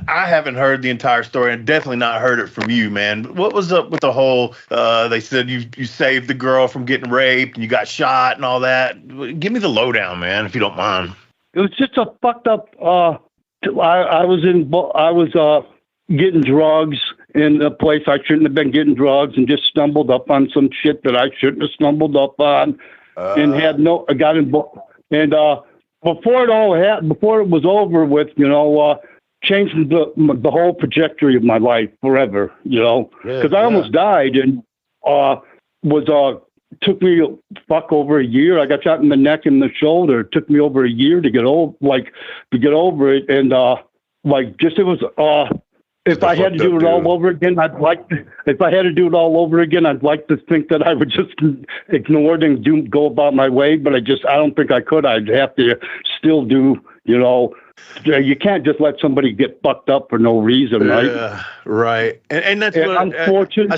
I haven't heard the entire story, and definitely not heard it from you, man. What was up with the whole? They said you saved the girl from getting raped, and you got shot, and all that. Give me the lowdown, man, if you don't mind. It was just a fucked up. I was getting drugs in a place I shouldn't have been getting drugs, and just stumbled up on some shit that I shouldn't have stumbled up on, and got in. And before it was over with, changed the whole trajectory of my life forever, because I almost died, and took me over a year. I got shot in the neck and the shoulder. It took me over a year to get over it, and if I had to do it all over again, I'd like to think that I would just ignore it and go about my way, but I don't think I could. I'd have to still do, you can't just let somebody get fucked up for no reason, right? Yeah, right. And that's what unfortunate.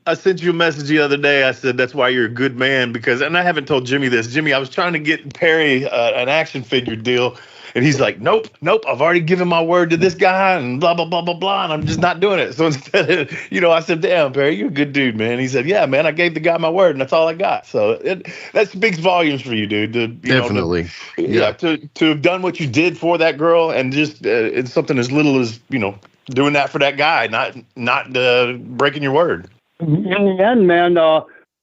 I sent you a message the other day. I said, that's why you're a good man, and I haven't told Jimmy this. Jimmy, I was trying to get Perry an action figure deal. And he's like, nope, I've already given my word to this guy and blah, blah, blah, blah, blah. And I'm just not doing it. So instead, I said, damn, Perry, you're a good dude, man. He said, yeah, man, I gave the guy my word and that's all I got. So that speaks volumes for you, dude. Definitely. To have done what you did for that girl, and just it's something as little as, doing that for that guy, not breaking your word. In the end, man,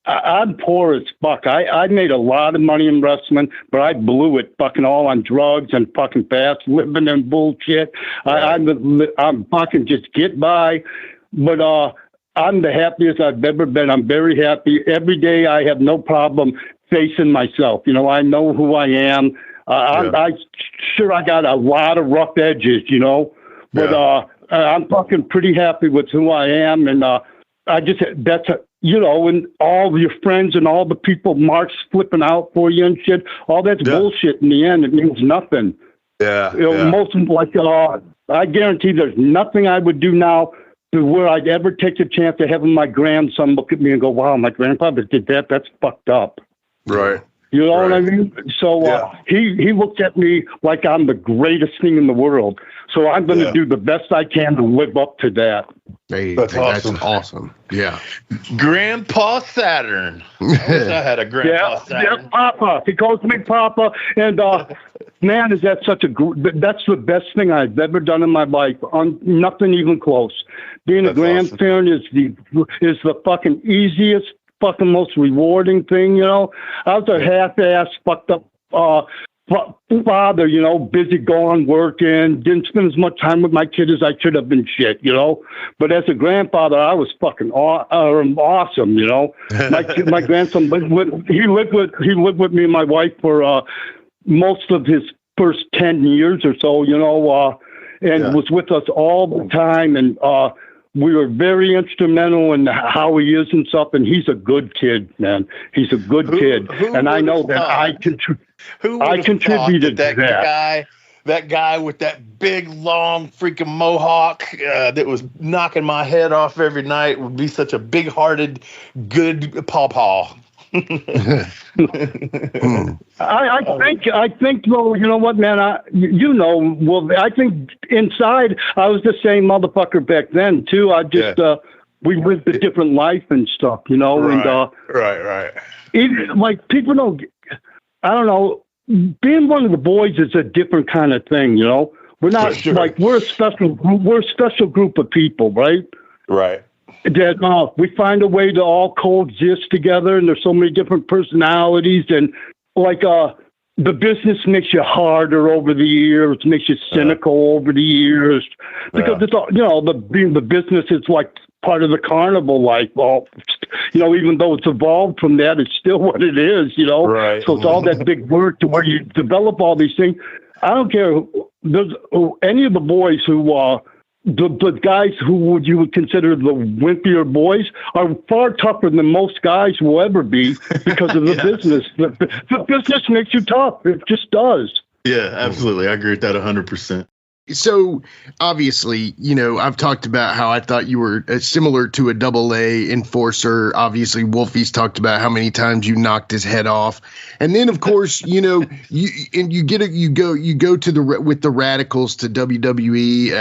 I'm poor as fuck. I made a lot of money in wrestling, but I blew it fucking all on drugs and fucking fast living and bullshit. I'm fucking just get by, but I'm the happiest I've ever been. I'm very happy. Every day I have no problem facing myself. I know who I am. I got a lot of rough edges, but I'm fucking pretty happy with who I am, and and all your friends and all the people Mark's flipping out for you and shit, all that's bullshit in the end. It means nothing. Yeah. Most I guarantee there's nothing I would do now where I'd ever take the chance of having my grandson look at me and go, wow, my grandfather did that. That's fucked up. Right. You know what I mean? So he looked at me like I'm the greatest thing in the world. So I'm going to do the best I can to live up to that. Hey, that's awesome. Yeah. Grandpa Saturn. I wish I had a Grandpa Saturn. Yeah, Papa. He calls me Papa. And man, is that that's the best thing I've ever done in my life. Nothing even close. Being a grandparent is the fucking easiest, fucking most rewarding thing, you know. I was a half-ass, fucked up father, you know, busy gone working, didn't spend as much time with my kid as I should have been shit, you know. But as a grandfather, I was fucking awesome, you know. My grandson lived with me and my wife for most of his first 10 years or so, you know, and was with us all the time, and we were very instrumental in how he is and stuff, and he's a good kid, man. He's a good kid, and I know that I contributed to that. That guy with that big, long, freaking mohawk that was knocking my head off every night would be such a big-hearted, good pawpaw. I think though, you know what, man, I think inside I was the same motherfucker back then too. I just we lived a different life and stuff, you know. Right. Even, like, people don't, I don't know, being one of the boys is a different kind of thing, you know. We're not like, we're a special group of people, right? Right. That we find a way to all coexist together, and there's so many different personalities, and like the business makes you harder over the years, makes you cynical over the years, because it's all, you know, the business is like part of the carnival life. Well, you know, even though it's evolved from that, it's still what it is, you know. Right. So it's all that big work to where you develop all these things. I don't care. There's any of the boys who the guys who you would consider the wimpier boys are far tougher than most guys will ever be because of the business. The business makes you tough. It just does. Yeah, absolutely. I agree with that 100%. So obviously, you know, I've talked about how I thought you were similar to a AA enforcer. Obviously, Wolfie's talked about how many times you knocked his head off, and then of course, you know, you go to with the Radicals to WWE,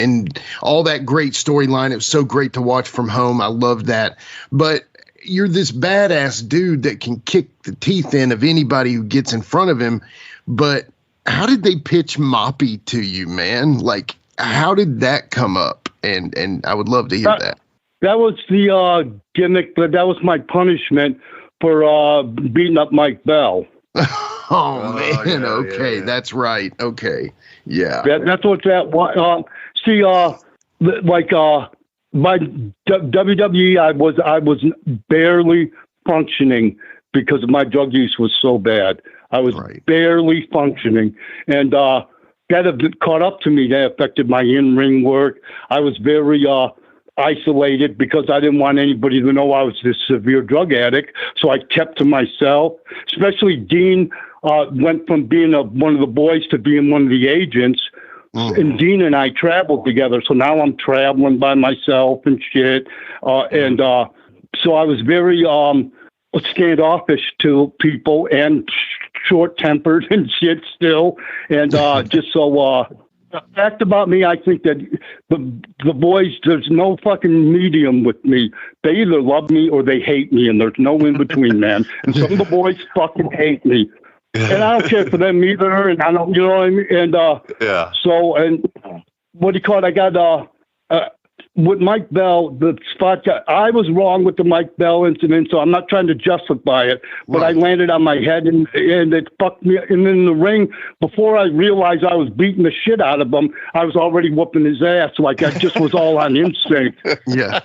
and all that great storyline. It was so great to watch from home. I loved that, but you're this badass dude that can kick the teeth in of anybody who gets in front of him, but how did they pitch Moppy to you, man? Like, how did that come up? And I would love to hear that. That was the gimmick, but that was my punishment for beating up Mike Bell. Oh man, okay, that's right. Okay, yeah. That's what that was. See, like by WWE, I was barely functioning because my drug use was so bad. I was barely functioning, and that had caught up to me. That affected my in-ring work. I was very isolated because I didn't want anybody to know I was this severe drug addict, so I kept to myself. Especially Dean went from being one of the boys to being one of the agents, and Dean and I traveled together, so now I'm traveling by myself and shit, and so I was very standoffish to people and short-tempered and shit still, and just so the fact about me, I think that the boys, there's no fucking medium with me. They either love me or they hate me, and there's no in between, man. And some of the boys fucking hate me, and I don't care for them either. And I don't, you know what I mean? And so, and what do you call it? I got with Mike Bell, the spot I was wrong with the Mike Bell incident, so I'm not trying to justify it, but I landed on my head and it fucked me. And in the ring, before I realized I was beating the shit out of him, I was already whooping his ass. Like I just was all on instinct. Yeah.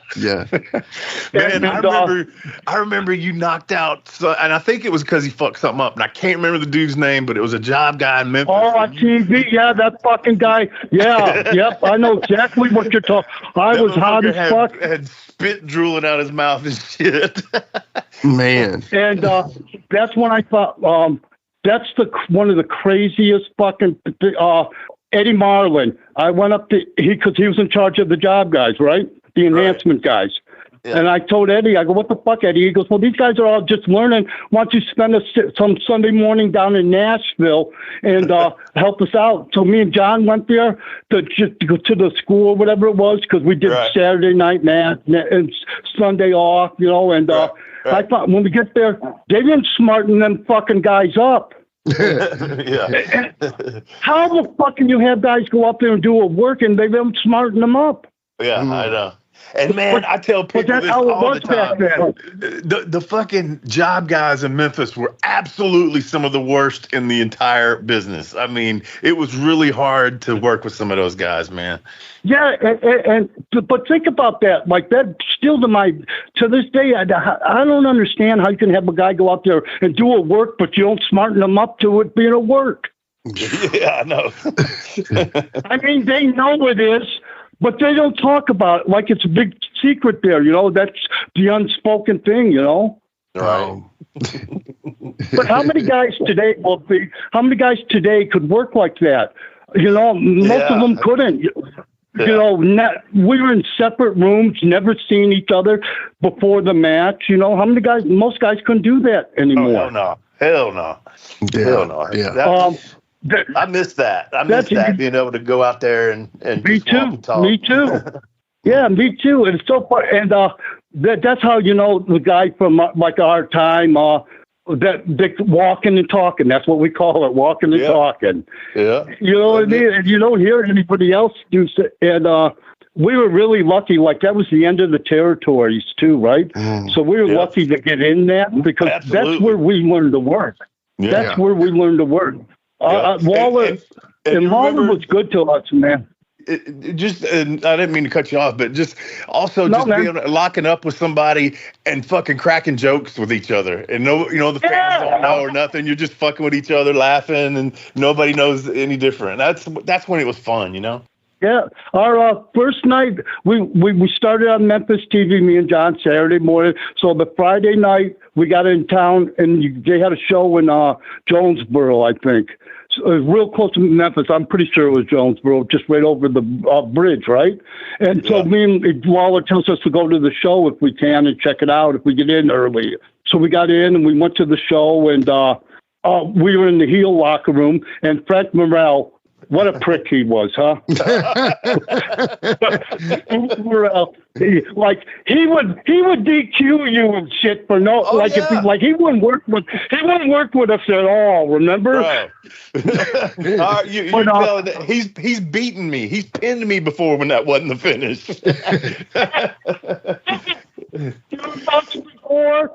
Man, I remember you knocked out, and I think it was because he fucked something up, and I can't remember the dude's name, but it was a job guy in Memphis. Oh, on TV, yeah, that fucking guy. Yeah, yep, I know exactly what you're talking. I was hot as fuck. Had spit drooling out his mouth and shit. Man. And that's when I thought, that's one of the craziest fucking, Eddie Marlin. I went up to because he was in charge of the job guys, right? The enhancement guys. Yeah. And I told Eddie, I go, what the fuck, Eddie? He goes, well, these guys are all just learning. Why don't you spend some Sunday morning down in Nashville and help us out? So me and John went there to go to the school or whatever it was, because we did Saturday night math and Sunday off, you know. And I thought when we get there, they didn't smarten them fucking guys up. Yeah. How the fuck can you have guys go up there and do a work and they don't smarten them up? Yeah, I know. And man, I tell people this all the time. The fucking job guys in Memphis were absolutely some of the worst in the entire business. I mean, it was really hard to work with some of those guys, man. Yeah, but think about that. Like that, still to this day, I don't understand how you can have a guy go out there and do a work, but you don't smarten them up to it being a work. Yeah, I know. I mean, they know it is. But they don't talk about it like it's a big secret there, you know. That's the unspoken thing, you know. Right. But how many guys today, Wolfie, could work like that? You know, most of them couldn't. You know, we were in separate rooms, never seeing each other before the match. You know, how many guys? Most guys couldn't do that anymore. Oh, hell no. Hell no. Yeah. I miss that. I miss that, being able to go out there and me just walk and talk. Me too. Yeah, me too. And it's so fun. And that's how, you know, the guy from like our time, that walking and talking. That's what we call it, walking and talking. Yeah. You know what I mean? And you don't hear anybody else do so. And we were really lucky. Like that was the end of the territories too, right? So we were lucky to get in that because that's where we learned to work. Yeah. That's where we learned to work. Waller and Waller was good to us, man. I didn't mean to cut you off, but just also being locking up with somebody and fucking cracking jokes with each other, and the fans don't know or nothing. You're just fucking with each other, laughing, and nobody knows any different. That's when it was fun, you know. Yeah, our first night we started on Memphis TV, me and John, Saturday morning. So the Friday night we got in town and they had a show in Jonesboro, I think. So it was real close to Memphis. I'm pretty sure it was Jonesboro, just right over the bridge, right? And so me and Waller tells us to go to the show if we can and check it out if we get in early. So we got in and we went to the show and we were in the heel locker room and Frank Morrell. What a prick he was, huh? Like he would DQ you and shit for no he wouldn't work with us at all. Remember? Right. You're telling that he's beaten me. He's pinned me before when that wasn't the finish. Before.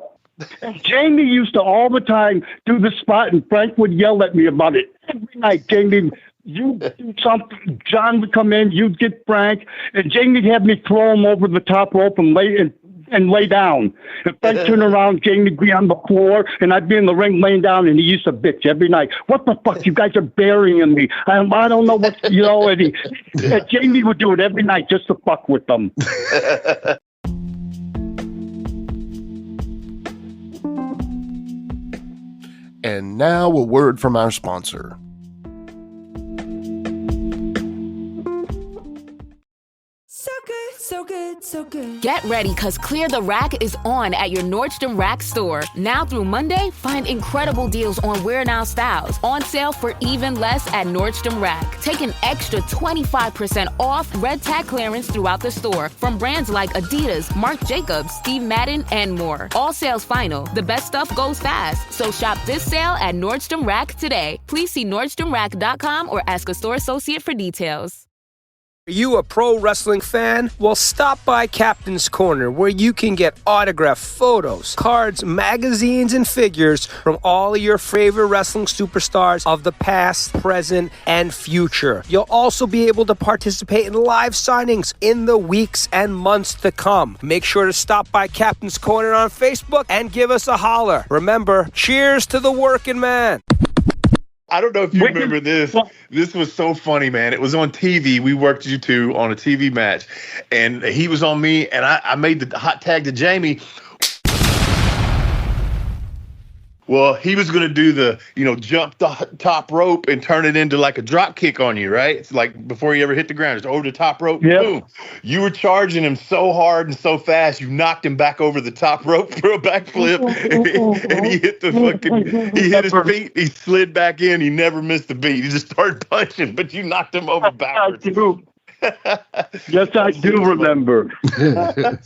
And Jamie used to all the time do the spot, and Frank would yell at me about it every night. Jamie, you do something. John would come in, you'd get Frank, and Jamie'd have me throw him over the top rope and lay down. If Frank turned around, Jamie'd be on the floor, and I'd be in the ring laying down, and he used to bitch every night. What the fuck? You guys are burying me. I don't know what, you know. And Jamie would do it every night just to fuck with them. And now a word from our sponsor. So good, so good. Get ready, because Clear the Rack is on at your Nordstrom Rack store. Now through Monday, find incredible deals on Wear Now styles. On sale for even less at Nordstrom Rack. Take an extra 25% off red tag clearance throughout the store from brands like Adidas, Marc Jacobs, Steve Madden, and more. All sales final. The best stuff goes fast. So shop this sale at Nordstrom Rack today. Please see NordstromRack.com or ask a store associate for details. Are you a pro wrestling fan? Well, stop by Captain's Corner, where you can get autographed photos, cards, magazines, and figures from all of your favorite wrestling superstars of the past, present, and future. You'll also be able to participate in live signings in the weeks and months to come. Make sure to stop by Captain's Corner on Facebook and give us a holler. Remember, cheers to the working man. I don't know if you remember this. This was so funny, man. It was on TV. We worked you two on a TV match, and he was on me, and I made the hot tag to Jamie. Well, he was going to do the, jump the top rope and turn it into like a drop kick on you, right? It's like before you ever hit the ground, it's over the top rope. Yep. Boom. You were charging him so hard and so fast, you knocked him back over the top rope for a backflip, and he hit he hit his feet. He slid back in. He never missed a beat. He just started punching, but you knocked him over backwards. Yes, I do remember.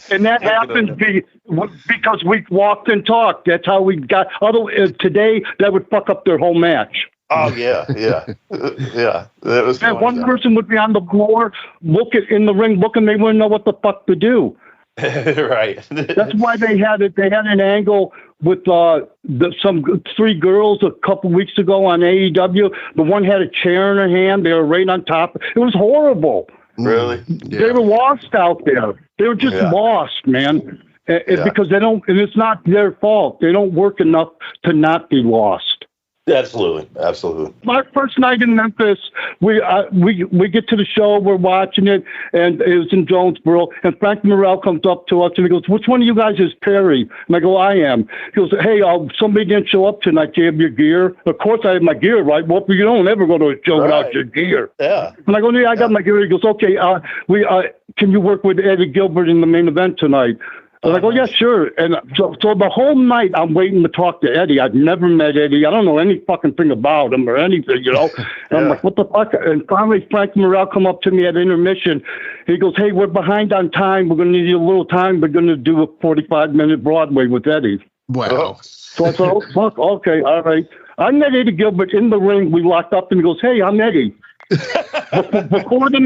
And that happened because we walked and talked. That's how we got. Today, that would fuck up their whole match. Oh, yeah. That was that one person would be on the floor, in the ring, looking. They wouldn't know what the fuck to do. Right. That's why they had it. They had an angle with some 3 girls a couple weeks ago on AEW. The one had a chair in her hand. They were right on top. It was horrible. Really? Yeah. They were lost out there. They were just lost, man. Because they don't, and it's not their fault. They don't work enough to not be lost. Absolutely. My first night in Memphis, we get to the show, we're watching it, and it was in Jonesboro, and Frank Morrell comes up to us and he goes, "Which one of you guys is Perry?" And I go, "I am." He goes, "Hey, somebody didn't show up tonight. Do you have your gear?" Of course I have my gear, right? Well, you don't ever go to a show without your gear. Yeah. And I go, "Yeah, I got my gear." He goes, "Okay, can you work with Eddie Gilbert in the main event tonight?" And I go, "Yeah, sure." And so the whole night I'm waiting to talk to Eddie. I've never met Eddie. I don't know any fucking thing about him or anything, And I'm like, what the fuck? And finally Frank Morrell come up to me at intermission. He goes, "Hey, we're behind on time. We're going to need a little time. We're going to do a 45-minute Broadway with Eddie." Wow. So I said, "Oh, fuck, okay, all right." I met Eddie Gilbert in the ring. We locked up and he goes, "Hey, I'm Eddie." Before the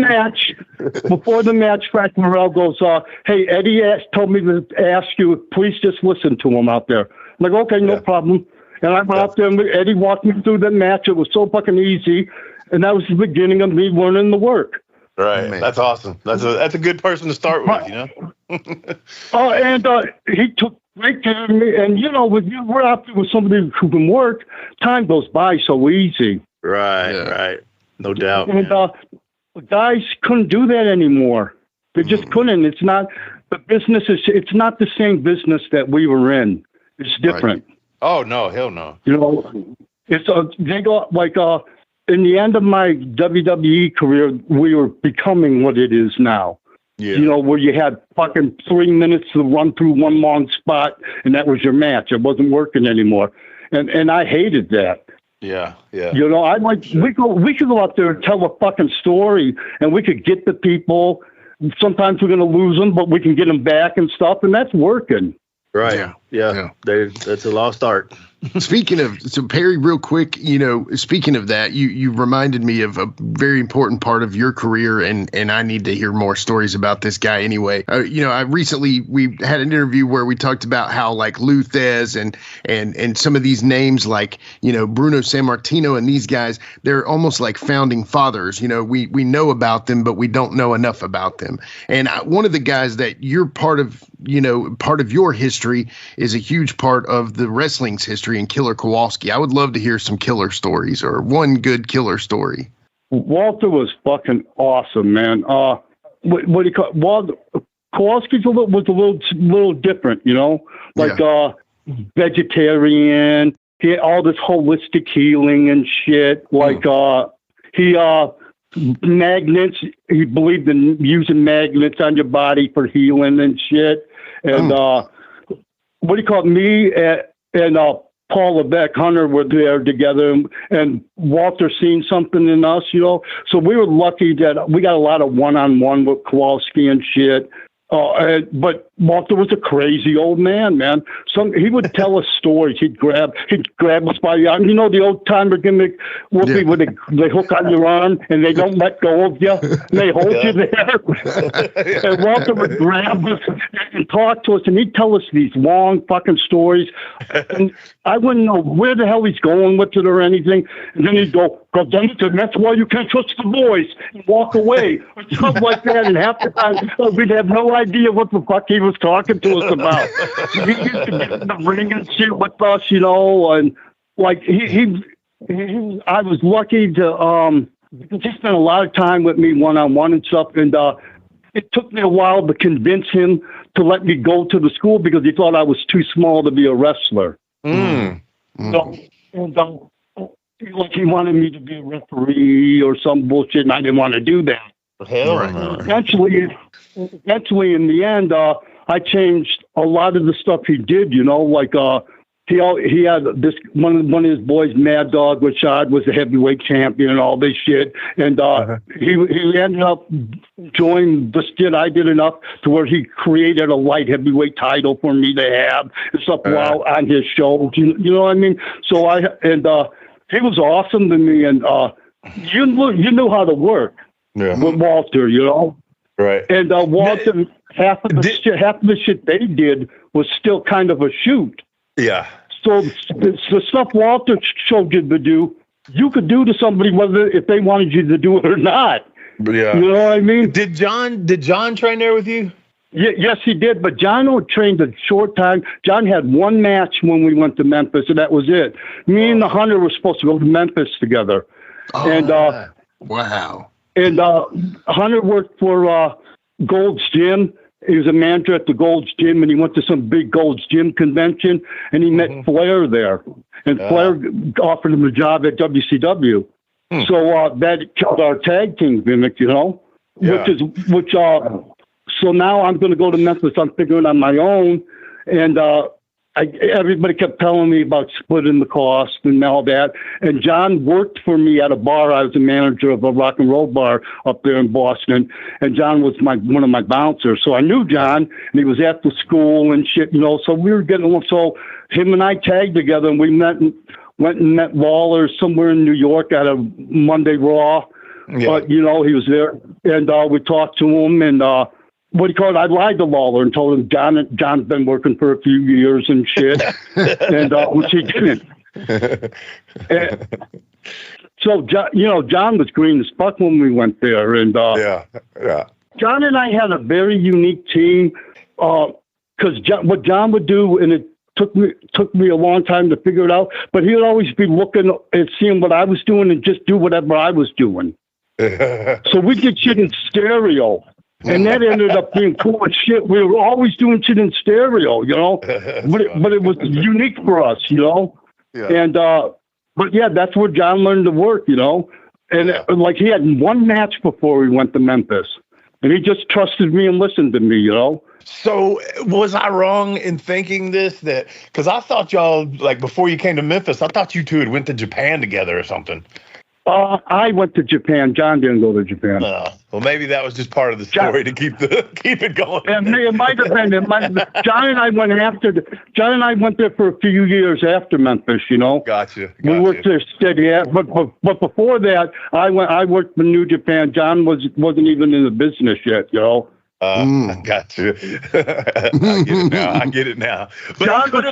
match, Frank Morrell goes, "Hey, Eddie told me to ask you, please just listen to him out there." I'm like, "Okay, no problem." And I went out there and Eddie walked me through the match. It was so fucking easy. And that was the beginning of me learning the work. Right. Man. That's awesome. That's a good person to start with, And he took great care of me. And, we're out there with somebody who can work. Time goes by so easy. Right. No doubt. And guys couldn't do that anymore. They just couldn't. It's not the business. It's not the same business that we were in. It's different. Right. Oh no, hell no. It's they go like in the end of my WWE career, we were becoming what it is now. Yeah. Where you had fucking 3 minutes to run through one long spot, and that was your match. It wasn't working anymore, and I hated that. Yeah. I like we could go out there and tell a fucking story, and we could get the people. Sometimes we're going to lose them, but we can get them back and stuff, and that's working. Right. Yeah. That's a lost art. Speaking of, Perry, real quick, speaking of that, you reminded me of a very important part of your career, and I need to hear more stories about this guy anyway. We had an interview where we talked about how like Lou Thez and some of these names like, Bruno Sammartino and these guys, they're almost like founding fathers. We know about them, but we don't know enough about them. And one of the guys that you're part of your history is a huge part of the wrestling's history in Killer Kowalski. I would love to hear some killer stories or one good killer story. Walter was fucking awesome, man. What do you call it? Walter, Kowalski's was a little different, vegetarian. He had all this holistic healing and shit. Magnets. He believed in using magnets on your body for healing and shit. And what do you call it? Me and Paul Levesque, Hunter were there together, and Walter seen something in us, So we were lucky that we got a lot of one-on-one with Kowalski and shit. But Walter was a crazy old man. He would tell us stories. He'd grab us by the arm. The old timer gimmick, Wolfie, where they hook on your arm and they don't let go of you. And they hold you there. And Walter would grab us and talk to us, and he'd tell us these long fucking stories. And I wouldn't know where the hell he's going with it or anything. And then he'd go, "That's why you can't trust the boys," and walk away or stuff like that. And half the time we'd have no idea what the fuck he was talking to us about. He used to get in the ring and shit with us, and like I was lucky to he spent a lot of time with me one-on-one and stuff, and it took me a while to convince him to let me go to the school because he thought I was too small to be a wrestler. So, and like he wanted me to be a referee or some bullshit, and I didn't want to do that. Hell no. Eventually, in the end, I changed a lot of the stuff he did. Like he had this one of his boys, Mad Dog Rashad, was the heavyweight champion and all this shit, and he ended up joining the shit I did enough to where he created a light heavyweight title for me to have and stuff while on his show. You know what I mean? So he was awesome to me, and you knew how to work with Walter, right? And Walter, half of the shit they did was still kind of a shoot. Yeah. So the stuff Walter showed you to do, you could do to somebody whether if they wanted you to do it or not. Yeah. You know what I mean? Did John train there with you? Yes, he did. But John trained a short time. John had one match when we went to Memphis, and that was it. Me and the Hunter were supposed to go to Memphis together. Oh, and wow. And Hunter worked for Gold's Gym. He was a manager at the Gold's Gym, and he went to some big Gold's Gym convention, and he met Flair there. And Flair offered him a job at WCW. So that killed our tag team gimmick, so now I'm going to go to Memphis. I'm figuring on my own, and everybody kept telling me about splitting the cost and all that. And John worked for me at a bar. I was a manager of a rock and roll bar up there in Boston, and John was one of my bouncers. So I knew John, and he was after school and shit, So we were getting along. So him and I tagged together, and we went and met Lawler somewhere in New York at a Monday Raw. Yeah. But he was there, and we talked to him, and I lied to Lawler and told him John's been working for a few years and shit, and which he didn't. So John was green as fuck when we went there, and John and I had a very unique team because what John would do, and it took me a long time to figure it out, but he would always be looking and seeing what I was doing and just do whatever I was doing. So we did shit in stereo. And that ended up being cool as shit. We were always doing shit in stereo, but it was unique for us, Yeah. And but yeah, that's where John learned to work, And like he had one match before we went to Memphis, and he just trusted me and listened to me, So was I wrong in thinking this? Because I thought y'all, like before you came to Memphis, I thought you two had went to Japan together or something. I went to Japan. John didn't go to Japan. Well, maybe that was just part of the story to keep it going. And it might have been. John and I went John and I went there for a few years after Memphis. Gotcha. We worked there steady. But before that, I worked for New Japan. John wasn't even in the business yet. I got you. I get it now. But it could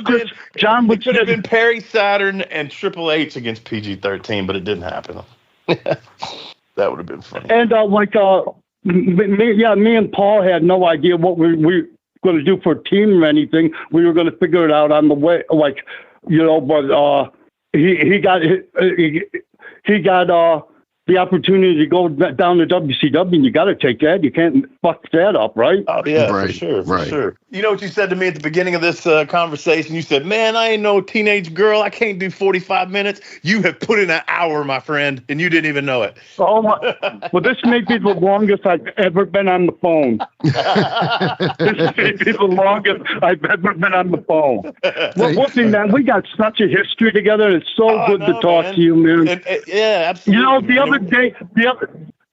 have been Perry Saturn and Triple H against PG-13, but it didn't happen. That would have been funny. And me and Paul had no idea what we were going to do for a team or anything. We were going to figure it out on the way, but he got the opportunity to go down to WCW, and you got to take that. You can't fuck that up, right? Oh, yeah, right, for sure. You know what you said to me at the beginning of this conversation? You said, man, I ain't no teenage girl. I can't do 45 minutes. You have put in an hour, my friend, and you didn't even know it. Oh, well, this may be the longest I've ever been on the phone. This may be the longest I've ever been on the phone. Well, Wolfie, man, we got such a history together. It's so good to talk to you, man. Yeah, absolutely.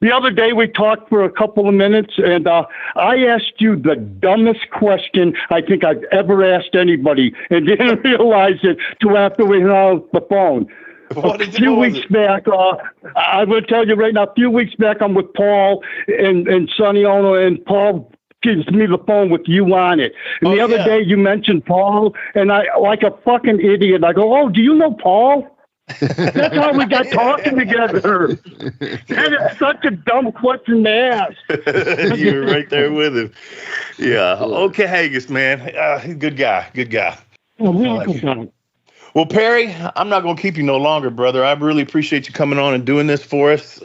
The other day we talked for a couple of minutes, and I asked you the dumbest question I think I've ever asked anybody, and didn't realize it till after we hung out the phone. A few weeks back, I will tell you right now, a few weeks back, I'm with Paul and Sonny Ono, and Paul gives me the phone with you on it. And the other day you mentioned Paul, and I, like a fucking idiot, I go, oh, do you know Paul? That's how we got talking together. That is such a dumb question to ask. You were right there with him. Yeah. Okay, Haggis, man. Good guy. Good guy. Well, Perry, I'm not going to keep you no longer, brother. I really appreciate you coming on and doing this for us.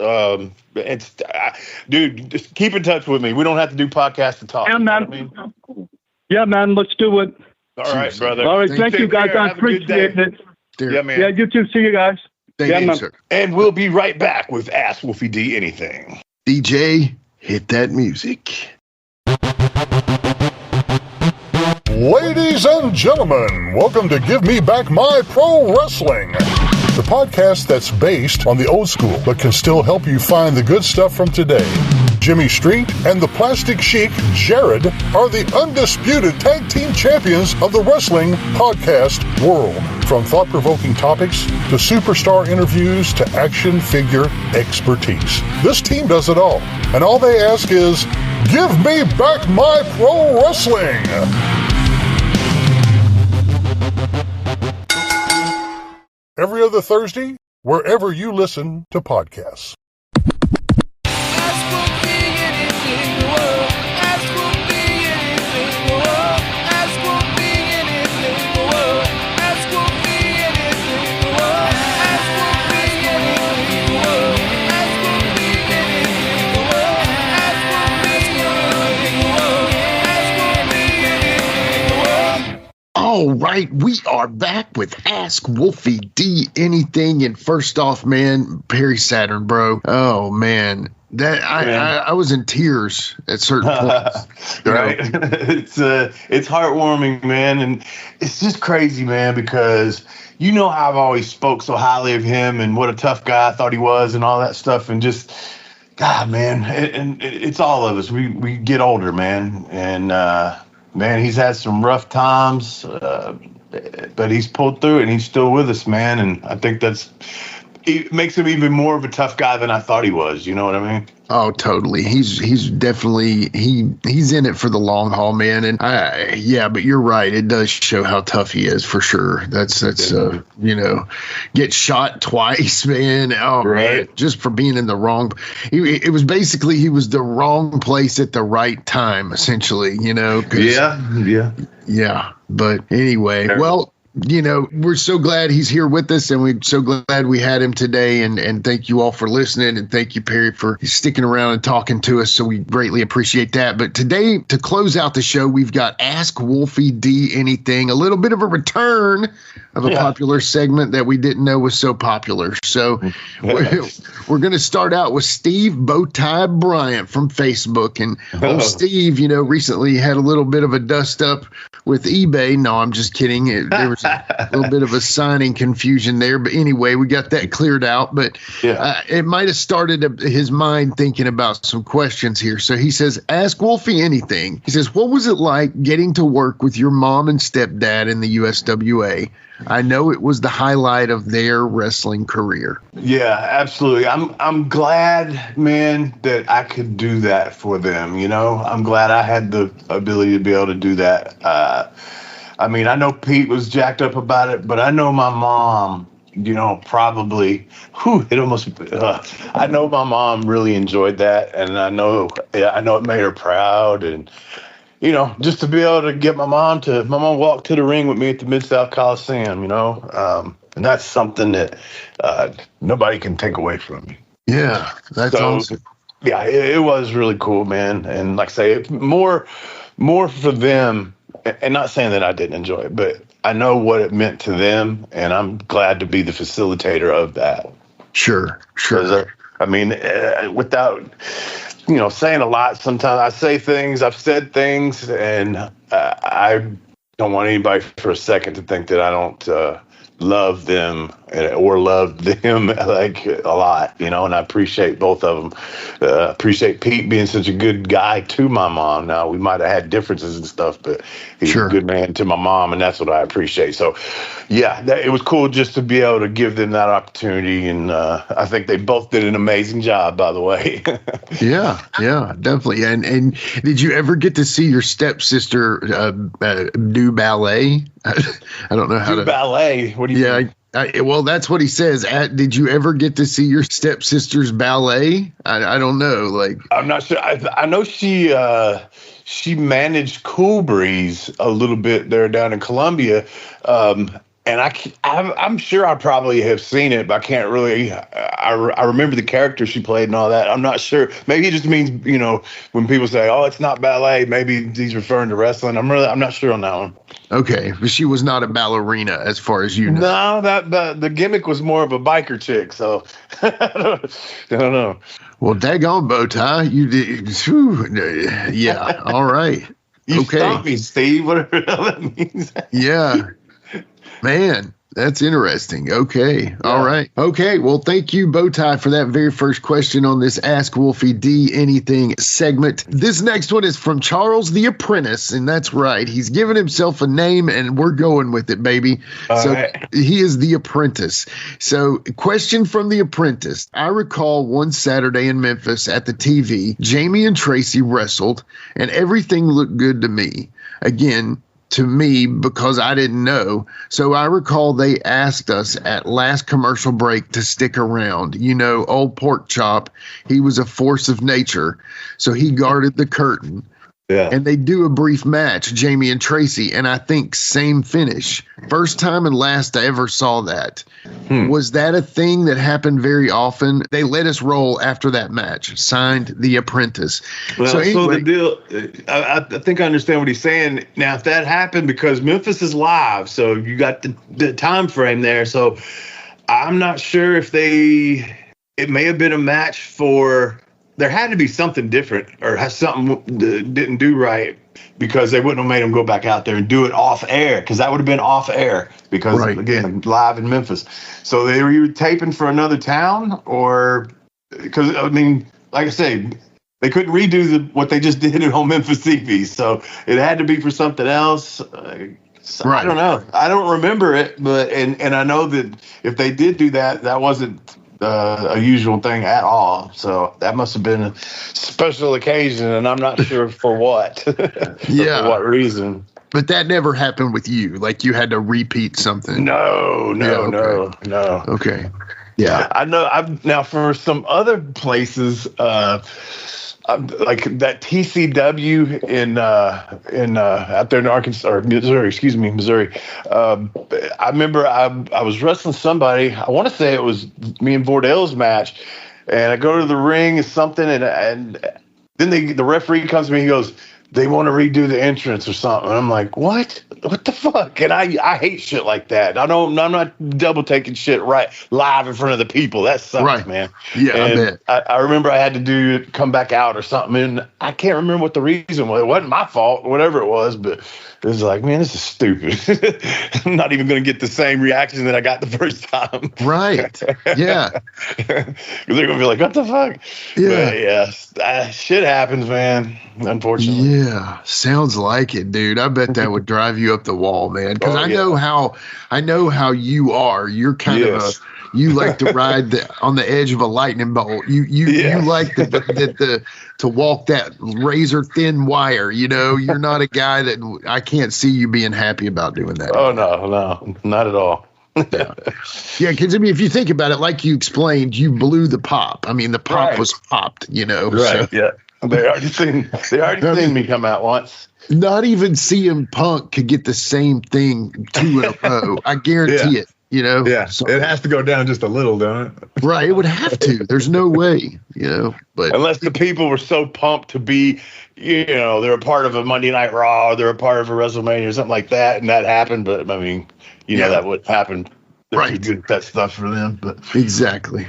Dude, just keep in touch with me. We don't have to do podcasts to talk. Yeah, man. You know what I mean? Yeah, man. Let's do it. All right, brother. All right. Thank you, guys. I appreciate it. Yeah, man. Yeah, you too. See you guys. Thank you, sir. And we'll be right back with Ask Wolfie D Anything. DJ, hit that music. Ladies and gentlemen, welcome to Give Me Back My Pro Wrestling, the podcast that's based on the old school but can still help you find the good stuff from today. Jimmy Street and the Plastic Sheik, Jared, are the undisputed tag team champions of the wrestling podcast world. From thought-provoking topics to superstar interviews to action figure expertise. This team does it all, and all they ask is, give me back my pro wrestling! Every other Thursday, wherever you listen to podcasts. All right, we are back with Ask Wolfie D Anything. And first off, man, Perry Saturn, bro. Oh man, that I was in tears at certain points. Right? It's heartwarming, man, and it's just crazy, man, because you know how I've always spoke so highly of him and what a tough guy I thought he was and all that stuff, and just God, man, it's all of us. We get older, man, and man, he's had some rough times, but he's pulled through it, and he's still with us, man. And I think it makes him even more of a tough guy than I thought he was. You know what I mean? Oh, totally. He's definitely he's in it for the long haul, man. And yeah, but you're right. It does show how tough he is for sure. That's get shot twice, man. Oh, right. Man, just for being in the wrong. It was basically he was the wrong place at the right time, essentially. Yeah. But anyway, well. We're so glad he's here with us, and we're so glad we had him today. And thank you all for listening, and thank you, Perry, for sticking around and talking to us. So we greatly appreciate that. But today, to close out the show, we've got Ask Wolfie D Anything, a little bit of a return of a popular segment that we didn't know was so popular. So we're going to start out with Steve Bowtie Bryant from Facebook. And Steve, recently had a little bit of a dust up with eBay. No, I'm just kidding. There was a little bit of a signing confusion there. But anyway, we got that cleared out. But it might have started his mind thinking about some questions here. So he says, ask Wolfie anything. He says, what was it like getting to work with your mom and stepdad in the USWA? I know it was the highlight of their wrestling career. Yeah, absolutely. I'm glad, man, that I could do that for them. I'm glad I had the ability to be able to do that. I know Pete was jacked up about it, but I know my mom, probably, I know my mom really enjoyed that, and I know it made her proud, and just to be able to get my mom walked to the ring with me at the Mid-South Coliseum, and that's something that nobody can take away from me. Yeah, that's awesome. Yeah, it was really cool, man. And like I say, more for them, and not saying that I didn't enjoy it, but I know what it meant to them, and I'm glad to be the facilitator of that. Sure. Without saying a lot, sometimes I say things, I've said things, and I don't want anybody for a second to think that I don't love them or love them like a lot, and I appreciate both of them. Appreciate Pete being such a good guy to my mom. Now, we might have had differences and stuff, but he's a good man to my mom, and that's what I appreciate. So, yeah, it was cool just to be able to give them that opportunity, and I think they both did an amazing job, by the way. Yeah, definitely. And did you ever get to see your stepsister do ballet? I don't know how to ballet. What do you mean? Well, that's what he says. Did you ever get to see your stepsister's ballet? I don't know. Like, I'm not sure. I know she managed Cool Breeze a little bit there down in Columbia. And I'm sure I probably have seen it, but I can't really. I remember the character she played and all that. I'm not sure. Maybe it just means, when people say, "Oh, it's not ballet," maybe he's referring to wrestling. I'm not sure on that one. Okay, but she was not a ballerina, as far as you know. No, the gimmick was more of a biker chick. So I don't know. Well, daggone Bowtie, you did. Whew, yeah, all right. You okay, stopped me, Steve. Whatever that means. Yeah. Man, that's interesting. Okay. All right. Okay. Well, thank you, Bowtie, for that very first question on this Ask Wolfie D Anything segment. This next one is from Charles the Apprentice, and that's right. He's given himself a name, and we're going with it, baby. All right. He is the Apprentice. So, question from the Apprentice. I recall one Saturday in Memphis at the TV, Jamie and Tracy wrestled, and everything looked good to me. Again, to me, because I didn't know. So I recall they asked us at last commercial break to stick around. Old Pork Chop, he was a force of nature. So he guarded the curtain. Yeah. And they do a brief match, Jamie and Tracy, and I think same finish. First time and last I ever saw that. Was that a thing that happened very often? They let us roll after that match. Signed, The Apprentice. Well, so the deal, I think I understand what he's saying. Now, if that happened, because Memphis is live, so you got the time frame there. So I'm not sure if it may have been a match for... There had to be something different or something didn't do right, because they wouldn't have made him go back out there and do it off air, because that would have been off air because, again, live in Memphis. So they were taping for another town, or because, like I say, they couldn't redo what they just did on Memphis TV. So it had to be for something else. So I don't know. I don't remember it, but and I know that if they did do that, that wasn't a usual thing at all. So that must have been a special occasion, and I'm not sure for what. Yeah. For what reason. But that never happened with you. Like you had to repeat something. No. Okay. Yeah. I know. Now for some other places, like that TCW in out there in Arkansas or Missouri. I remember I was wrestling somebody. I want to say it was me and Vordell's match, and I go to the ring or something, and then the referee comes to me. He goes, "They want to redo the entrance or something." And I'm like, "What? What the fuck?" And I hate shit like that. I'm not double taking shit right live in front of the people. That sucks, man. Yeah, and I bet. I remember I had to come back out or something, and I can't remember what the reason was. It wasn't my fault, whatever it was, but it was like, man, this is stupid. I'm not even going to get the same reaction that I got the first time. Right. Yeah. They're going to be like, what the fuck? Yeah. But yeah, shit happens, man, unfortunately. Yeah. Sounds like it, dude. I bet that would drive you up the wall, man. Because I know how you are. You're kind of you like to ride on the edge of a lightning bolt. You like to walk that razor thin wire. You're not a guy that I can't see you being happy about doing that. Oh no, not at all. Yeah, because if you think about it, like you explained, you blew the pop. The pop was popped. Right. So. Yeah. They already seen me come out once. Not even CM Punk could get the same thing 2 in a row. I guarantee it. Yeah. So, it has to go down just a little, don't it? Right. It would have to. There's no way. But unless the people were so pumped to be, they're a part of a Monday Night Raw, or they're a part of a WrestleMania or something like that, and that happened. But that would happen. Right. Good that stuff for them. But Exactly.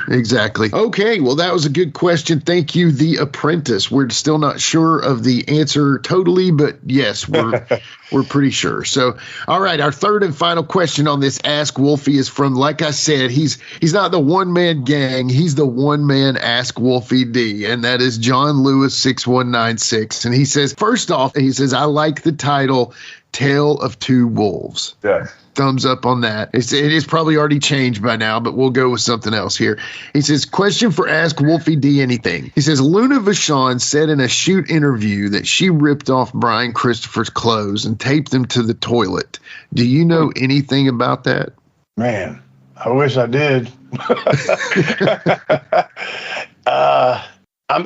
Okay, well, that was a good question. Thank you, The Apprentice. We're still not sure of the answer totally, but yes, we're pretty sure. So, all right, our third and final question on this Ask Wolfie is from, like I said, he's not the one-man gang. He's the one-man Ask Wolfie D, and that is John Lewis 6196. And he says, first off, I like the title Tale of Two Wolves. Yeah. Thumbs up on that. It is probably already changed by now, but we'll go with something else here. He says, question for Ask Wolfie D Anything. He says, Luna Vachon said in a shoot interview that she ripped off Brian Christopher's clothes and taped them to the toilet. Do you know anything about that? Man, I wish I did.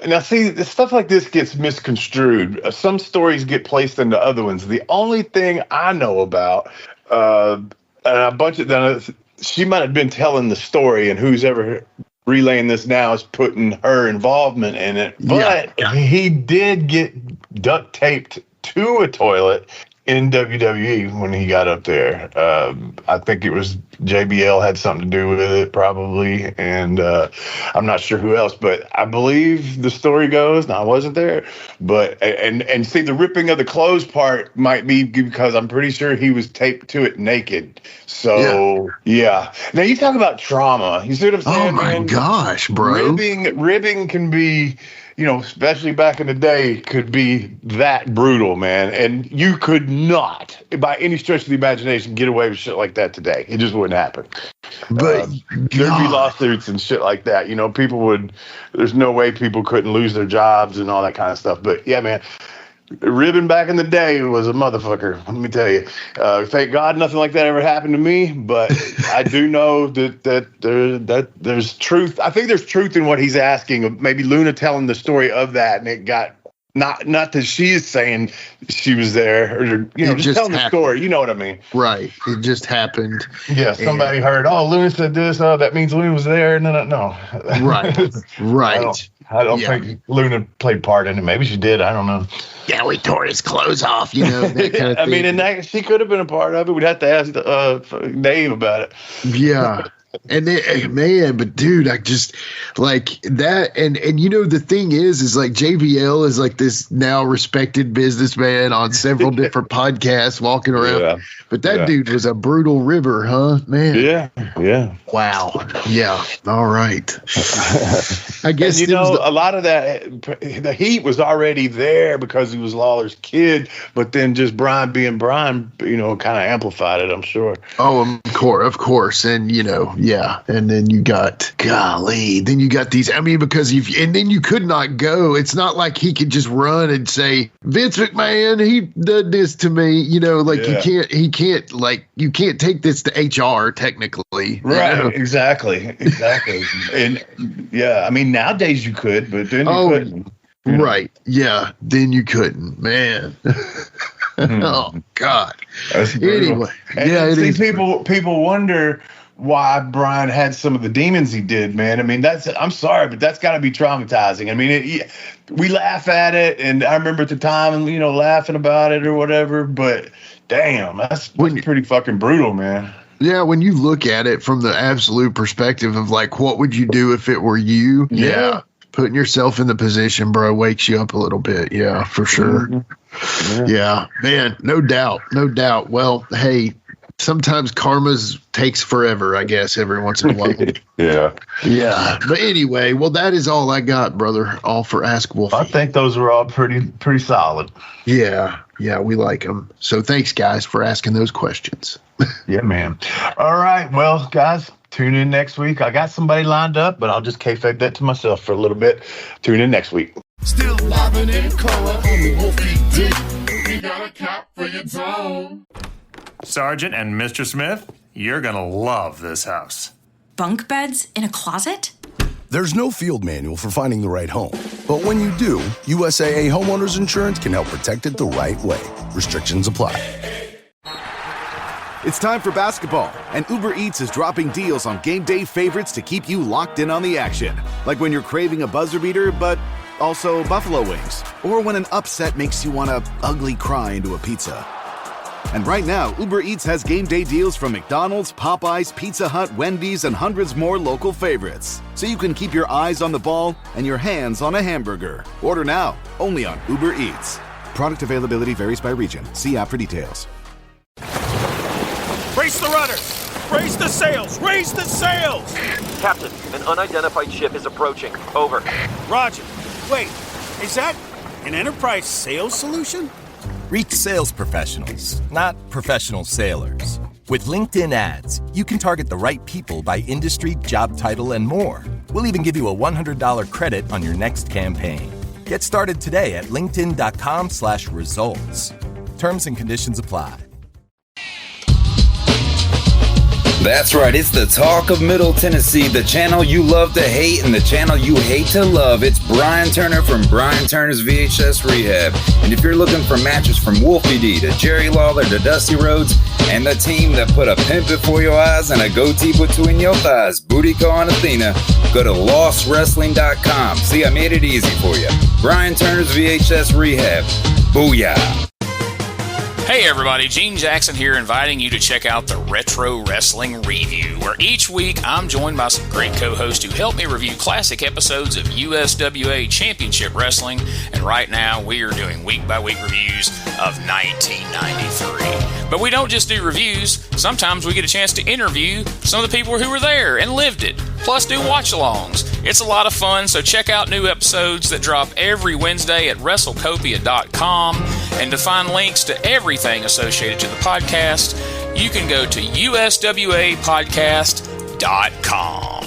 Now, see, stuff like this gets misconstrued. Some stories get placed into other ones. The only thing I know about a bunch of she might have been telling the story, and who's ever relaying this now is putting her involvement in it. But he did get duct taped to a toilet in WWE when he got up there. I think it was JBL had something to do with it probably, and I'm not sure who else, but I believe the story goes, now I wasn't there, but and see, the ripping of the clothes part might be because I'm pretty sure he was taped to it naked. So yeah. Now you talk about trauma. You see what I'm saying? Oh my gosh, bro. Ribbing can be, especially back in the day, could be that brutal, man. And you could not, by any stretch of the imagination, get away with shit like that today. It just wouldn't happen. But there'd be lawsuits and shit like that. There's no way people couldn't lose their jobs and all that kind of stuff. But yeah, man, ribbon back in the day was a motherfucker. Let me tell you. Thank God nothing like that ever happened to me. But I do know that there's truth. I think there's truth in what he's asking. Maybe Luna telling the story of that, and it got not that she is saying she was there, or just telling the story. You know what I mean? Right. It just happened. Yeah. Somebody heard. Oh, Luna said this. Oh, that means Luna was there. No. Right. Right. I don't think Luna played part in it. Maybe she did. I don't know. Yeah, we tore his clothes off, that kind of thing. And she could have been a part of it. We'd have to ask Dave about it. Yeah. And then, man, but dude, I just like that. And the thing is like JBL is like this now respected businessman on several different podcasts walking around. Yeah. But that dude was a brutal river, huh, man? Yeah. Wow. Yeah. All right. I guess a lot of that, the heat was already there because he was Lawler's kid, but then just Brian being Brian, kind of amplified it, I'm sure. Oh, of course. And, yeah. And then you got, then you got these, and then you could not go. It's not like he could just run and say, Vince McMahon, he did this to me, you can't take this to HR technically. Right. Exactly. And yeah, nowadays you could, but then you couldn't. Right. Yeah. Then you couldn't, man. Oh God. Anyway. And people wonder why Brian had some of the demons he did, man. I'm sorry, but that's got to be traumatizing. We laugh at it, and I remember at the time, laughing about it or whatever, but damn, that's pretty fucking brutal, man. Yeah, when you look at it from the absolute perspective of like, what would you do if it were you? Yeah. Putting yourself in the position, bro, wakes you up a little bit. Yeah, for sure. Mm-hmm. Yeah, man, no doubt. Well, hey, sometimes karma's takes forever, I guess, every once in a while. Yeah. But anyway, well, that is all I got, brother. All for Ask Wolfie. I think those were all pretty solid. Yeah, we like them. So thanks, guys, for asking those questions. Yeah, man. All right, well, guys, tune in next week. I got somebody lined up, but I'll just kayfabe that to myself for a little bit. Tune in next week. Still live and in color on the Wolfie D. We got a cap for your dome. Sergeant and Mr. Smith, you're gonna love this house. Bunk beds in a closet? There's no field manual for finding the right home. But when you do, USAA Homeowners Insurance can help protect it the right way. Restrictions apply. It's time for basketball, and Uber Eats is dropping deals on game day favorites to keep you locked in on the action. Like when you're craving a buzzer beater, but also buffalo wings. Or when an upset makes you want to ugly cry into a pizza. And right now, Uber Eats has game day deals from McDonald's, Popeyes, Pizza Hut, Wendy's, and hundreds more local favorites. So you can keep your eyes on the ball and your hands on a hamburger. Order now, only on Uber Eats. Product availability varies by region. See app for details. Raise the rudders! Raise the sails! Raise the sails! Captain, an unidentified ship is approaching. Over. Roger. Wait, is that an enterprise sales solution? Reach sales professionals, not professional sailors. With LinkedIn ads, you can target the right people by industry, job title, and more. We'll even give you a $100 credit on your next campaign. Get started today at linkedin.com/results. Terms and conditions apply. That's right, it's the talk of Middle Tennessee, the channel you love to hate and the channel you hate to love. It's Brian Turner from Brian Turner's VHS Rehab. And if you're looking for matches from Wolfie D to Jerry Lawler to Dusty Rhodes and the team that put a pimp before your eyes and a goatee between your thighs, Booty Call and Athena, go to lostwrestling.com. See, I made it easy for you. Brian Turner's VHS Rehab. Booyah. Hey everybody, Gene Jackson here, inviting you to check out the Retro Wrestling Review, where each week I'm joined by some great co-hosts who help me review classic episodes of USWA Championship Wrestling, and right now we are doing week-by-week reviews of 1993. But we don't just do reviews, sometimes we get a chance to interview some of the people who were there and lived it, plus do watch-alongs. It's a lot of fun, so check out new episodes that drop every Wednesday at WrestleCopia.com, and to find links to everything associated to the podcast, you can go to USWAPodcast.com.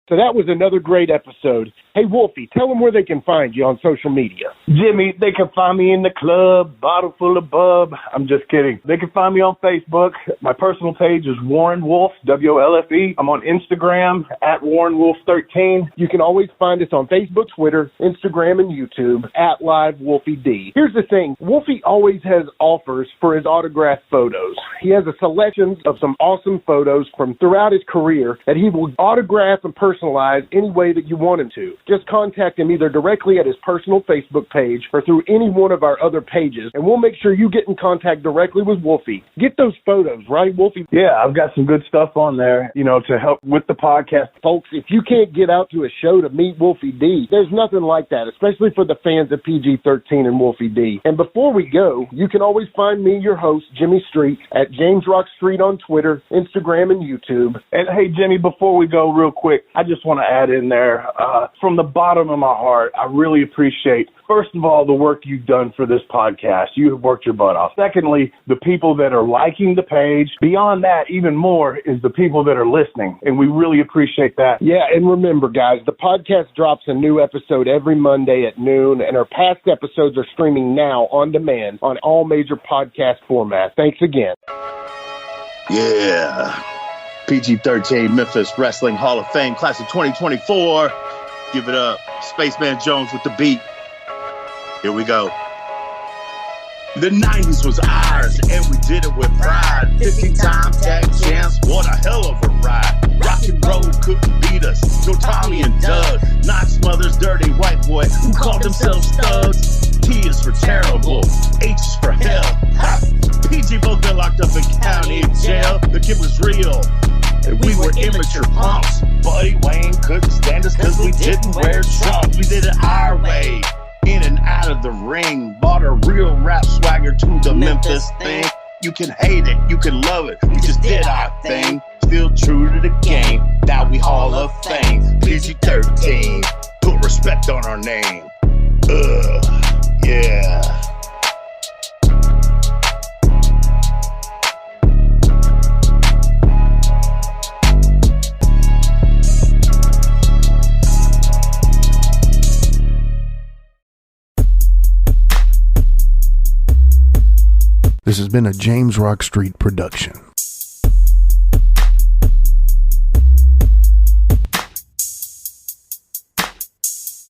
So that was another great episode. Hey, Wolfie, tell them where they can find you on social media. Jimmy, they can find me in the club, bottle full of bub. I'm just kidding. They can find me on Facebook. My personal page is Warren Wolf, WLFE. I'm on Instagram at Warren Wolf 13. You can always find us on Facebook, Twitter, Instagram, and YouTube at Live Wolfie D. Here's the thing. Wolfie always has offers for his autographed photos. He has a selection of some awesome photos from throughout his career that he will autograph and personalize any way that you want him to. Just contact him either directly at his personal Facebook page or through any one of our other pages, and we'll make sure you get in contact directly with Wolfie. Get those photos, right, Wolfie? Yeah, I've got some good stuff on there, to help with the podcast. Folks, if you can't get out to a show to meet Wolfie D, there's nothing like that, especially for the fans of PG-13 and Wolfie D. And before we go, you can always find me, your host, Jimmy Street, at James Rock Street on Twitter, Instagram, and YouTube. And hey, Jimmy, before we go real quick, I just want to add in there, from the bottom of my heart, I really appreciate, first of all, the work you've done for this podcast. You have worked your butt off. Secondly, the people that are liking the page. Beyond that, even more, is the people that are listening, and we really appreciate that. Yeah, and remember, guys, the podcast drops a new episode every Monday at noon, and our past episodes are streaming now on demand on all major podcast formats. Thanks again. Yeah. PG-13 Memphis Wrestling Hall of Fame Class of 2024. Give it up. Spaceman Jones with the beat. Here we go. The 90s was ours, and we did it with pride. 15-time tag champs, what a hell of a ride. Rock and roll couldn't beat us. So Tommy and Doug, Knox Mother's dirty white boy who called themselves thugs. T is for terrible, H is for hell. Ha! PG both got locked up in county jail. The kid was real, and we were immature punks. Buddy Wayne couldn't stand us because we didn't wear trunks. We did it our way, in and out of the ring. Bought a real rap swagger to the Memphis thing. You can hate it, you can love it, we just did our thing. Still true to the game, now we Hall of Fame. PG-13, put respect on our name. Yeah. This has been a James Rock Street production.